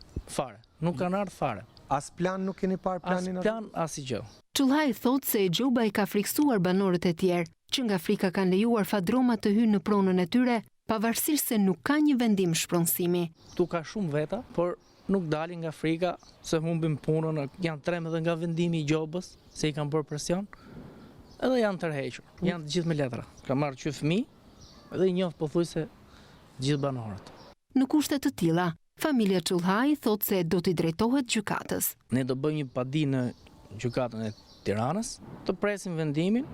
Nuk kanë ardhur fare. As plan nuk keni parë planin? As plan, asgjë. Çullaj thot se e gjoba i ka friksuar banorët e tjerë, që nga frika kanë lejuar fadromat të hyjnë në pronën e tyre, pavarësisht se nuk ka një vendim shpronësimi. Tu ka shumë veta, por nuk dalin nga frika se humbin punën, janë tremë edhe nga vendimi i gjobës, se i kanë bërë presion, edhe janë tërhequr, janë të gjithë me letra. Ka marrë që fëmijë edhe i njoh pothuajse gjithë banorët. Në kushte të tilla, familja Çullhaj thot se do t'i drejtohet gjykatës. Ne do bëjmë një padi në gjykatën e Tiranës, të presim vendimin.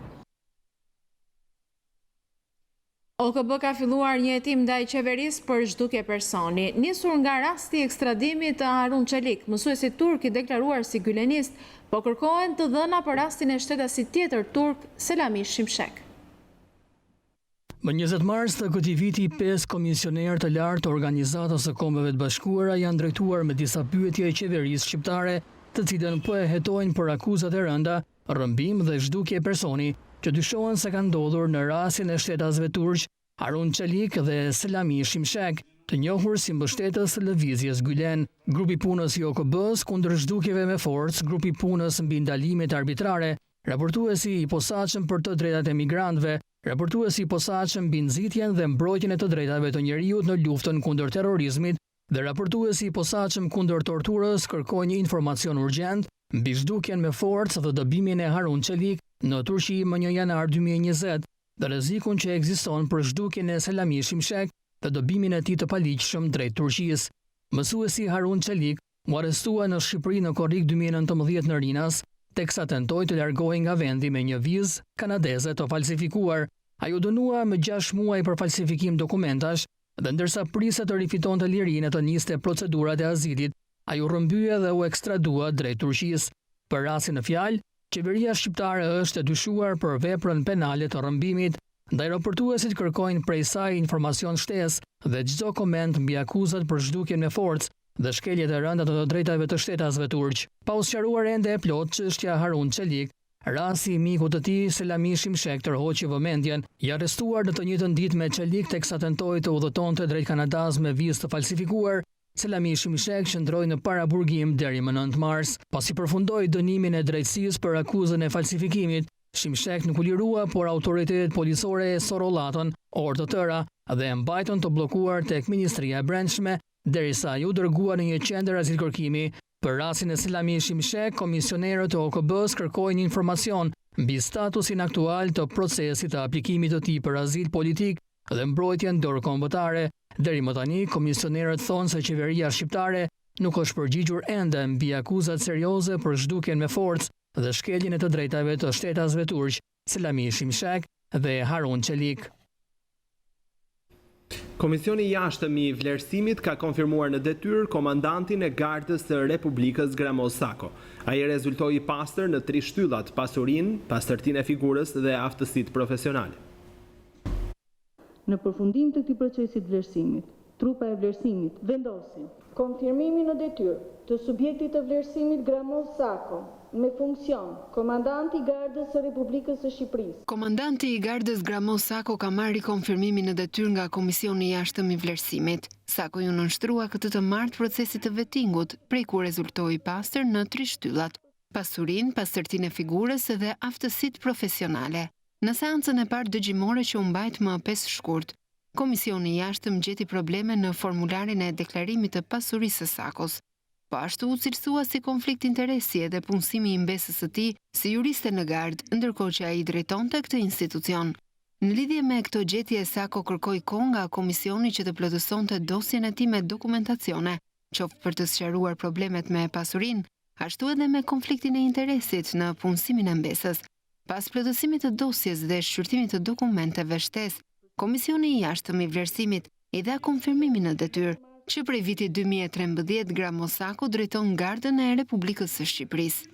OKB ka filluar një hetim ndaj qeverisë për zhdukje personi. Nisur nga rasti i ekstradimit të Harun Çelik, mësuesi turk i deklaruar si gylenist, po kërkohen të dhëna për rastin e shtetasit tjetër turk, Selami Shimshek. Më 20 mars të këtij viti, 5 komisionerë të lartë të Organizatës së Kombeve të Bashkuara janë drejtuar me disa pyetje e qeverisë shqiptare, të cilën po e hetojnë për akuzat e rënda, rrëmbim dhe zhdukje personi, që dyshohen se kanë ndodhur në rastin e shtetasve turq Harun Çelik dhe Selami Shimshek, të njohur si mbështetës së lëvizjes Gülen, grupi punës i OKB-s kundër zhdukjeve me forcë, grupi punës mbi ndalimet arbitrare, raportuesi i posaçëm për të drejtat e migrantëve, raportuesi i posaçëm mbi nxitjen dhe mbrojtjen e të drejtave të njerëzit në luftën kundër terrorizmit dhe raportuesi i posaçëm kundër torturës kërkoi një informacion urgjent mbi zhdukjen me forcë dhe dëbimin e Harun Çelik në Turqi më 1 janar 2020 dhe rrezikun që ekziston për zhdukjen e Selami Shimshek dhe dëbimin e tij të paligjshëm drejt Turqisë. Mësuesi Harun Çelik u arrestua në Shqipëri në korrik 2019 në Rinas, teksa tentoi të largohej nga vendi me një vizë kanadeze të falsifikuar. Ai u dënua me 6 muaj për falsifikim dokumentash dhe ndërsa priste të rifitonte lirinë të niste procedurat e azilit, ai u rrëmbye dhe u ekstradua drejt Turqisë. Për rastin në fjalë, qeveria shqiptare është e dyshuar për veprën penale të rrëmbimit, ndaj raportuesit kërkojnë prej saj informacion shtesë dhe çdo koment mbi akuzat për zhdukjen me forcë dhe shkeljet e rënda të drejtave të shtetasve turq. Pa u sqaruar ende e plot çështja Harun Çelik, rasti i mikut të tij Selami Shimshek tërhoqi vëmendjen, i arrestuar në të njëjtën ditë me Çelik teksa tentoi të udhëtonte drejt Kanadas me vizë të falsifikuar. Selami Shimshek qëndroi në paraburgim deri më 9 mars, pasi përfundoi dënimin e drejtësisë për akuzën e falsifikimit. Shimshek nuk u lirua, por autoritetet policore e sorollatën orë të tëra dhe e mbajtën të bllokuar tek Ministria e Brendshme, derisa ju dërguar në një qendër azilkërkimi. Për rastin e Selami Shimshek, komisionerët e OKB-s kërkojnë informacion mbi statusin aktual të procesit të aplikimit të tij për azil politik dhe mbrojtjen dorëkombëtare. Deri më tani, komisionerët thonë se qeveria shqiptare nuk është përgjigjur ende mbi akuzat serioze për zhdukjen me forcë dhe shkeljen e të drejtave të shtetasve turq, Selami Shimshek dhe Harun Çelik. Komisioni i jashtëm i vlerësimit ka konfirmuar në detyrë komandantin e Gardës së Republikës Gramos Sako. Ai rezultoi i pastër në 3 shtyllat: pasurinë, pastërtinë e figurës dhe aftësitë profesionale. Në përfundim të këtij procesi të vlerësimit, trupa e vlerësimit vendosi konfirmimin në detyrë të subjektit të vlerësimit Gramos Sako me funksion komandanti i Gardës së Republikës së Shqipërisë. Komandanti i Gardës Gramos Sako ka marrë konfirmimin në detyrë nga Komisioni i Jashtëm i Vlerësimit. Sako ju nënshtrua këtë të martë procesit të vettingut, prej ku rezultoi i pastër në 3 shtyllat: pasurinë, pastërtinë e figurës dhe aftësitë profesionale. Në seancën e parë dëgjimore që u mbajt më 5 shkurt, Komisioni i Jashtëm gjeti probleme në formularin e deklarimit të pasurisë së Sakos. Po ashtu u cilësua si konflikt interesi edhe punësimi i mbesës së tij si juriste në gardë, ndërkohë që ai drejtonte këtë institucion. Në lidhje me këto gjetje, Sako kërkoi kohë nga komisioni që të plotësonte dosjen e tij me dokumentacione, qoftë për të sqaruar problemet me pasurinë, ashtu edhe me konfliktin e interesit në punësimin e mbesës. Pas plotësimit të dosjes dhe shqyrtimit të dokumenteve shtesë, Komisioni i Jashtëm i Vlerësimit i dha konfirmimin në detyrë që prej vitit 2013 Gramo Sako drejton Gardën e Republikës së Shqipërisë.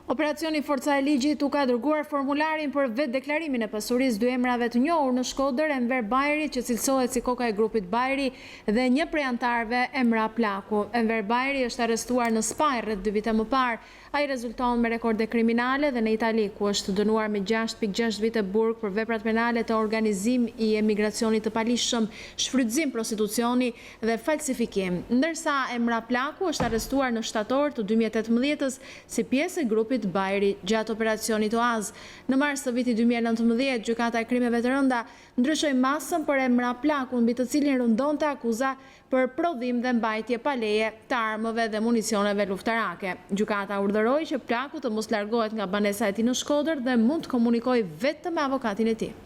Operacioni Forca e Ligjit u ka dërguar formularin për vetë deklarimin e pasurisë dy emrave të njohur në Shkodër, Enver Bajri, që cilësohet si koka e grupit Bajri, dhe një prej antarëve, Emra Plaku. Enver Bajri është arrestuar në Spajë rreth 2 vite më parë. Ai rezulton me rekorde kriminale dhe në Itali, ku është dënuar me 6.6 vite burg për veprat penale të organizim i emigracionit të palishëm, shfrytëzim prostitucioni dhe falsifikim. Ndërsa Emra Plaku është arrestuar në shtator të 2018 si pjesë e grupit Bajri gjatë operacionit Oaz. Në mars të vitit 2019, gjykata e krimeve të rënda ndryshoi masën për Emra Plaku, mbi të cilin rëndonte akuza për prodhim dhe mbajtje pa leje të armëve dhe municioneve luftarake. Gjykata urdhëroi që Plaku të mos largohet nga banesa e tij në Shkodër dhe mund të komunikojë vetëm me avokatin e tij.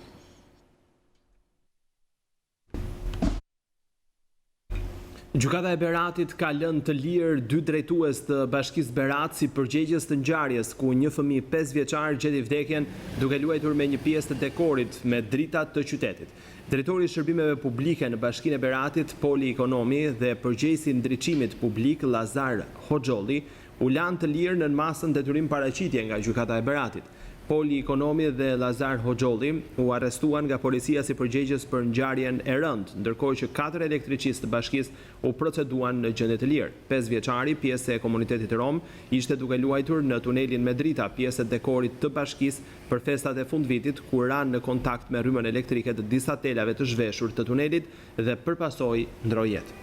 Gjykata e Beratit ka lënë të lirë 2 drejtues të Bashkisë Berat si përgjegjës të ngjarjes ku një fëmijë 5 vjeçar gjeti vdekjen duke luajtur me një pjesë të dekorit me drita të qytetit. Drejtori i shërbimeve publike në Bashkinë e Beratit, Poli Ekonomi, dhe përgjegjësi i ndriçimit publik Lazar Hoxholli u lanë të lirë në masën detyrim paraqitje nga Gjykata e Beratit. Poli Ekonomi dhe Lazar Hoxholli u arrestuan nga policia si përgjegjës për ngjarjen e rëndë, ndërkohë që 4 elektricistë të bashkisë u proceduan në gjendje të lirë. 5 vjeçari, pjesë e komunitetit rom, ishte duke luajtur në tunelin me drita, pjesë e dekorit të bashkisë për festat e fundvitit, ku ranë në kontakt me rrymën elektrike të disa telave të zhveshur të tunelit dhe përpasoi ndroi jetë.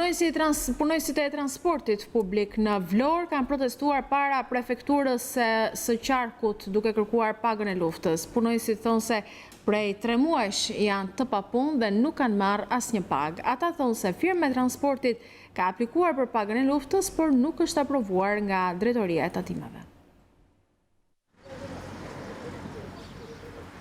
Punojësit e transportit publik në Vlorë kanë protestuar para prefekturës së Qarkut duke kërkuar pagën e luftës. Punojësit thonë se prej 3 muajsh janë të papunë dhe nuk kanë marrë asnjë pagë. Ata thonë se firma e transportit ka aplikuar për pagën e luftës, por nuk është aprovuar nga Drejtoria e Tatimeve.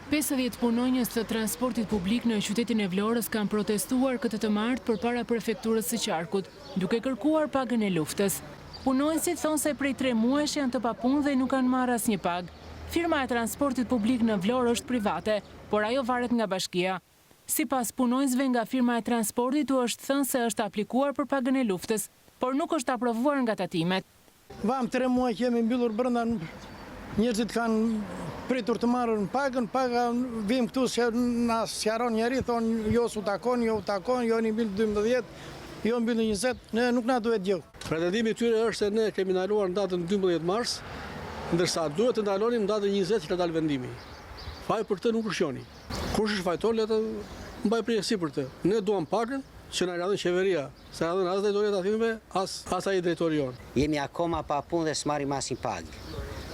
50 punonjës të transportit publik në qytetin e Vlorës kanë protestuar këtë të martë përpara prefekturës së Qarkut, duke kërkuar pagën e luftës. Punonjësit thonë se prej 3 muajsh janë të papunë dhe nuk kanë marrë asnjë pagë. Firma e transportit publik në Vlorë është private, por ajo varet nga bashkia. Sipas punonjësve nga firma e transportit u është thënë se është aplikuar për pagën e luftës, por nuk është aprovuar nga tatimet. Vam 3 muaj që jemi mbyllur brenda, njerëzit kanë pritur të marrën pagën, paga vim këtu që na sqaron njëri, thonë jo s'u takon, jo një mbyll 12, jo mbyll 20, ne nuk na duhet gjë. Pretendimi i tyre është se ne kemi ndaluar në datën 12 mars, ndërsa duhet të ndalonim në datën 20 që ka dalë vendimi. Faj për të nuk është joni. Kush është fajtor, le të mbaj përgjegjësi për të. Ne duam pagën që na radhën qeveria, se radhën as drejtoria të atimeve, as ai drejtori jon. Jemi akoma pa punë dhe s'marrim asnjë pagë.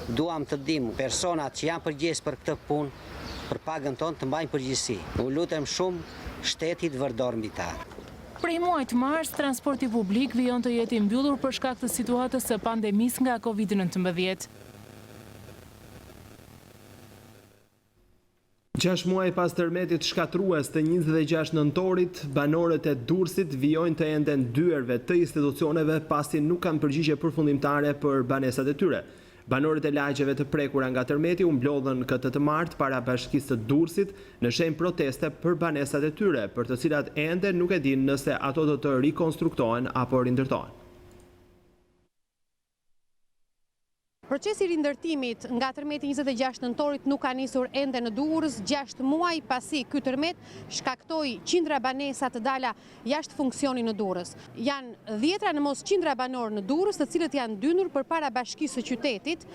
Duam të dimë personat që janë përgjegjës për këtë punë, për pagën tonë të mbajnë përgjegjësi. U lutem shumë shtetit vërdor mbi ta. Prej muajit mars, transporti publik vijon të jetë i mbyllur për shkak të situatës së pandemisë nga Covid-19. 6 muaj pas tërmetit shkatrues të 26 nëntorit, banorët e Durrësit vijojnë të enden dyerve të institucioneve pasi nuk kanë përgjigje përfundimtare për banesat e tyre. Banorët e lagjeve të prekura nga tërmeti u mblodhën këtë të martë para Bashkisë të Durrësit në shenjë proteste për banesat e tyre, për të cilat ende nuk e dinë nëse ato do të rikonstruktohen apo rindërtohen. Procesi i rindërtimit nga tërmeti 26 nëntorit nuk ka nisur ende në Durrës, 6 muaj pasi ky tërmet shkaktoi qindra banesa të dala jashtë funksioni në Durrës. Janë 10 në mos qindra banor në Durrës, të cilët janë dynur përpara Bashkisë së Qytetit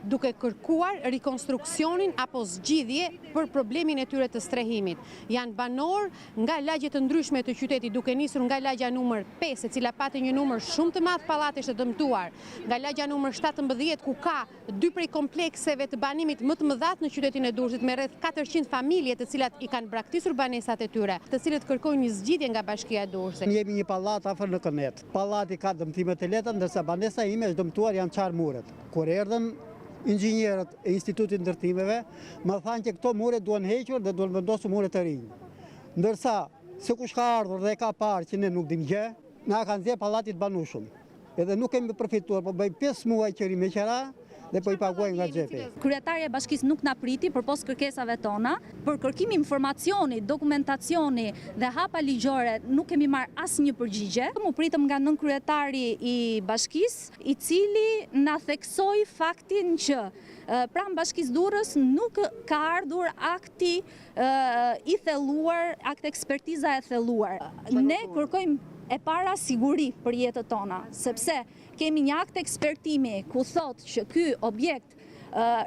duke kërkuar rekonstruksionin apo zgjidhje për problemin e tyre të strehimit. Janë banor nga lagje të ndryshme të qytetit, duke nisur nga lagja numër 5, e cila pati një numër shumë të madh pallatesh të dëmtuar, nga lagja numër 17 ku ka 2 prej komplekseve të banimit më të mëdha në qytetin e Durrësit me rreth 400 familje të cilat i kanë braktisur banesat e tyre, të cilët kërkojnë një zgjidhje nga Bashkia e Durrësit. Ne jemi një pallat afër në Kënet. Pallati ka dëmtime të lehta, ndërsa banesa ime është dëmtuar, janë çar muret. Kur erdhën inxhinierët e Institutit Ndërtimeve, më thanë që këto mure duhen hequr dhe duhen vendosur mure të rinj. Ndërsa, se kush ka ardhur dhe ka parë që ne nuk dim gjë, na kanë nxjerr pallatit banushëm. Edhe nuk kemi përfituar, po bëj 5 muaj qëri me qera dhe po i paguajmë nga xhepi. Kryetaria e bashkisë nuk na priti përpos kërkesave tona, për kërkimi informacioni, dokumentacioni dhe hapa ligjore nuk kemi marrë asnjë përgjigje. Mu pritëm nga nënkryetari i bashkisë, i cili na theksoi faktin që pranë Bashkisë Durrës nuk ka ardhur akti i thelluar, akt ekspertiza e thelluar. Ne kërkojmë e para siguri për jetët tona, sepse kemi një akt ekspertimi ku thot që ky objekt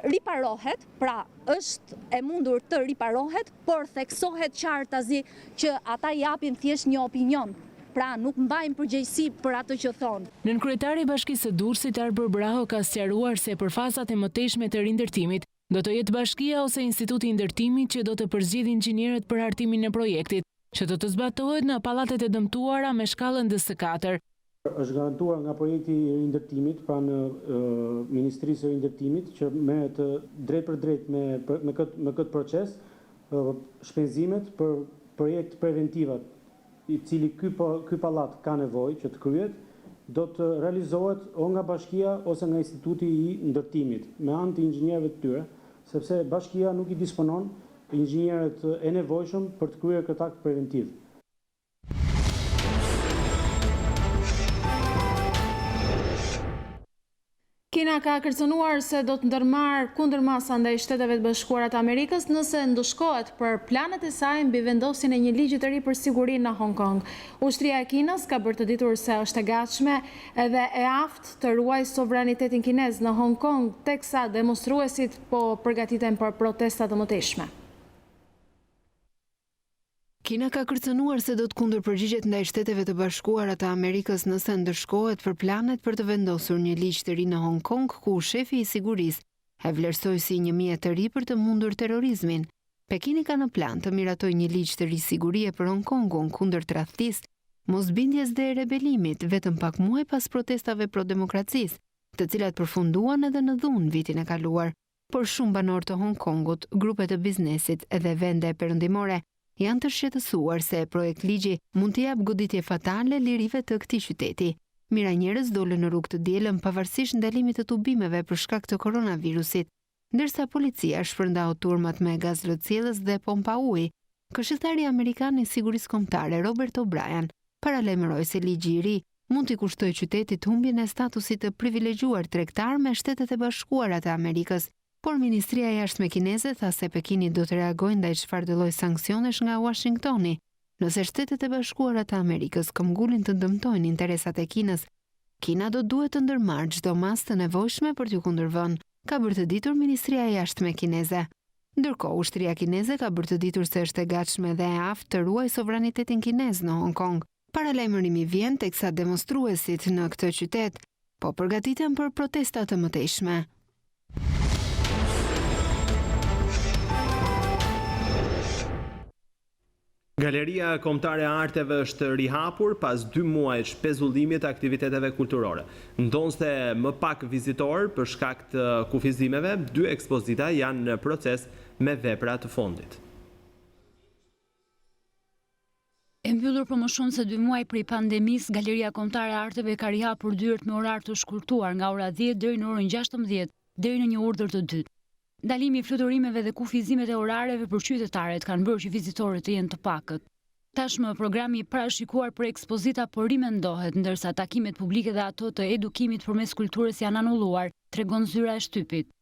riparohet, pra është e mundur të riparohet, por theksohet qartazi që ata japin thjesht një opinion. Pra nuk mbajnë përgjegjësi për atë që thonë. Nënkryetari i Bashkisë së Durrësit Arbër Braho ka sqaruar se për fazat e mëtejshme të rindërtimit do të jetë Bashkia ose Instituti i Ndërtimit që do të përzgjidhë inxhinierët për hartimin e projektit, që do të zbatohet në pallatet e dëmtuara me shkallën DS4. Është garantuar nga projekti i rindërtimit, pra në Ministrisë së Rindërtimit, që merret drejt për drejt me këtë proces, shpenzimet për projekt preventivat, i cili ky pallat ka nevojë që të kryhet, do të realizohet o nga Bashkia ose nga Instituti i Ndërtimit, me anë të inxhinierëve të tyre, sepse Bashkia nuk i disponon inxhinierët e nevojshëm për të kryer këtë akt preventiv. Kina ka kërcënuar se do të ndërmarrë kundërmasa ndaj Shteteve të Bashkuara të Amerikës nëse ndëshkohet për planet e saj mbi vendosjen e një ligji të ri për sigurinë në Hong Kong. Ushtria e Kinës ka bërë të ditur se është e gatshme edhe e aftë të ruajë sovranitetin kinez në Hong Kong, teksa demonstruesit po përgatiten për protesta të mëtejshme. Kina ka kërcënuar se do të kundërpërgjigjet ndaj Shteteve të Bashkuara të Amerikës nëse ndëshkohet për planet për të vendosur një ligj të ri në Hong Kong, ku shefi i sigurisë e vlerësoi si një mjet të ri për të mundur terrorizmin. Pekini ka në plan të miratojë një ligj të ri sigurie për Hong Kongun kundër tradhtisë, mosbindjes dhe rebelimit vetëm pak muaj pas protestave pro demokracisë, të cilat përfunduan edhe në dhunë vitin e kaluar. Por shumë banor të Hong Kongut, grupe të biznesit dhe vende perëndimore janë të shqetësuar se projekt ligji mund të jap goditje fatale lirive të këtij qyteti. Mira njerëz dolën në rrugë të dielën pavarësisht ndalimit të tubimeve për shkak të koronavirusit, ndërsa policia shpërndau turmat me gaz lotësiellës dhe pompa uji. Këshilltari amerikan i sigurisë kombëtare Robert O'Brien paralajmëroi se ligji i ri mund t'i kushtojë qytetit humbjen e statusit të privilegjuar tregtar me Shtetet e Bashkuara të Amerikës. Por Ministria e Jashtme kineze tha se Pekini do të reagojë ndaj çfarëdo lloj sanksionesh nga Washingtoni, nëse Shtetet e Bashkuara të Amerikës këmbgulin të dëmtojnë interesat e Kinës. Kina do duhet të ndërmarrë çdo masë të nevojshme për t'u kundërvënë, ka bërë të ditur Ministria e Jashtme kineze. Ndërkohë, ushtria kineze ka bërë të ditur se është e gatshme dhe e aftë të ruajë sovranitetin kinez në Hong Kong. Paralajmërimi vjen teksa demonstruesit në këtë qytet po përgatiten për protesta të mëtejshme. Galeria Kombëtare e Arteve është rihapur pas 2 muajsh pezullimit të aktiviteteve kulturore. Ndonse më pak vizitorë për shkak të kufizimeve, 2 ekspozita janë në proces me vepra të fundit. E mbyllur për më shumë se 2 muaj prej pandemisë, Galeria Kombëtare e Arteve ka rihapur dyert me orar të shkurtuar nga ora 10 deri në orën 16 deri në një urdhër të dytë. Ndalimi i fluturimeve dhe kufizimet e orareve për qytetarët kanë bërë që vizitorët të jenë të pakët. Tashmë programi i parashikuar për ekspozita po rimendohet, ndërsa takimet publike dhe ato të edukimit përmes kulturës janë anulluar, tregon zyra e shtypit.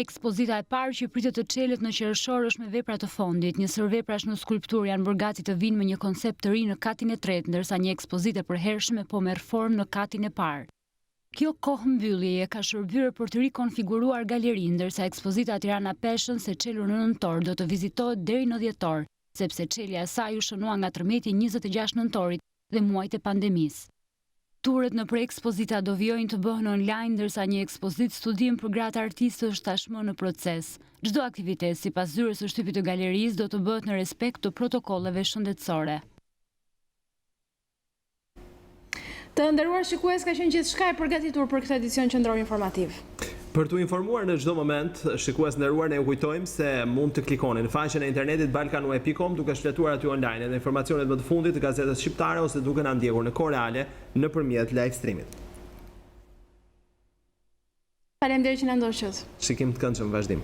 Ekspozita e parë që pritet të çelet në qershor është me vepra të fondit. Një sër veprash në skulpturë janë bërë gati të vinë me një koncept të ri në katin e tretë, ndërsa një ekspozitë e përhershme po merr formë në katin e parë. Kjo kohë mbylljeje ka shërbyer për të rikonfiguruar galerinë, ndërsa ekspozita Tirana Passion se çelur në nëntor do të vizitohet deri në dhjetor, sepse çelja e saj u shënua nga tërmeti 26 nëntorit dhe muajt e pandemisë. Turet në pre-ekspozita do vijojnë të bëhen online, ndërsa një ekspozit studim për gratë artistë është tashmë në proces. Çdo aktivitet sipas zyrës së shtypit të galerisë do të bëhet në respekt të protokolleve shëndetësore. Të nderuar shikues, ka qenë gjithçka e përgatitur për këtë edicion qendror informativ. Për t'u informuar në çdo moment, shikues nderuar, ne ju kujtojmë se mund të klikoni në faqen e internetit balkanweb.com duke shfletuar aty online edhe informacionet më të fundit të gazetës shqiptare ose duke na ndjekur në kohë reale nëpërmjet live streamit. Faleminderit që na ndoqët. Shikim të këndshëm vazhdim.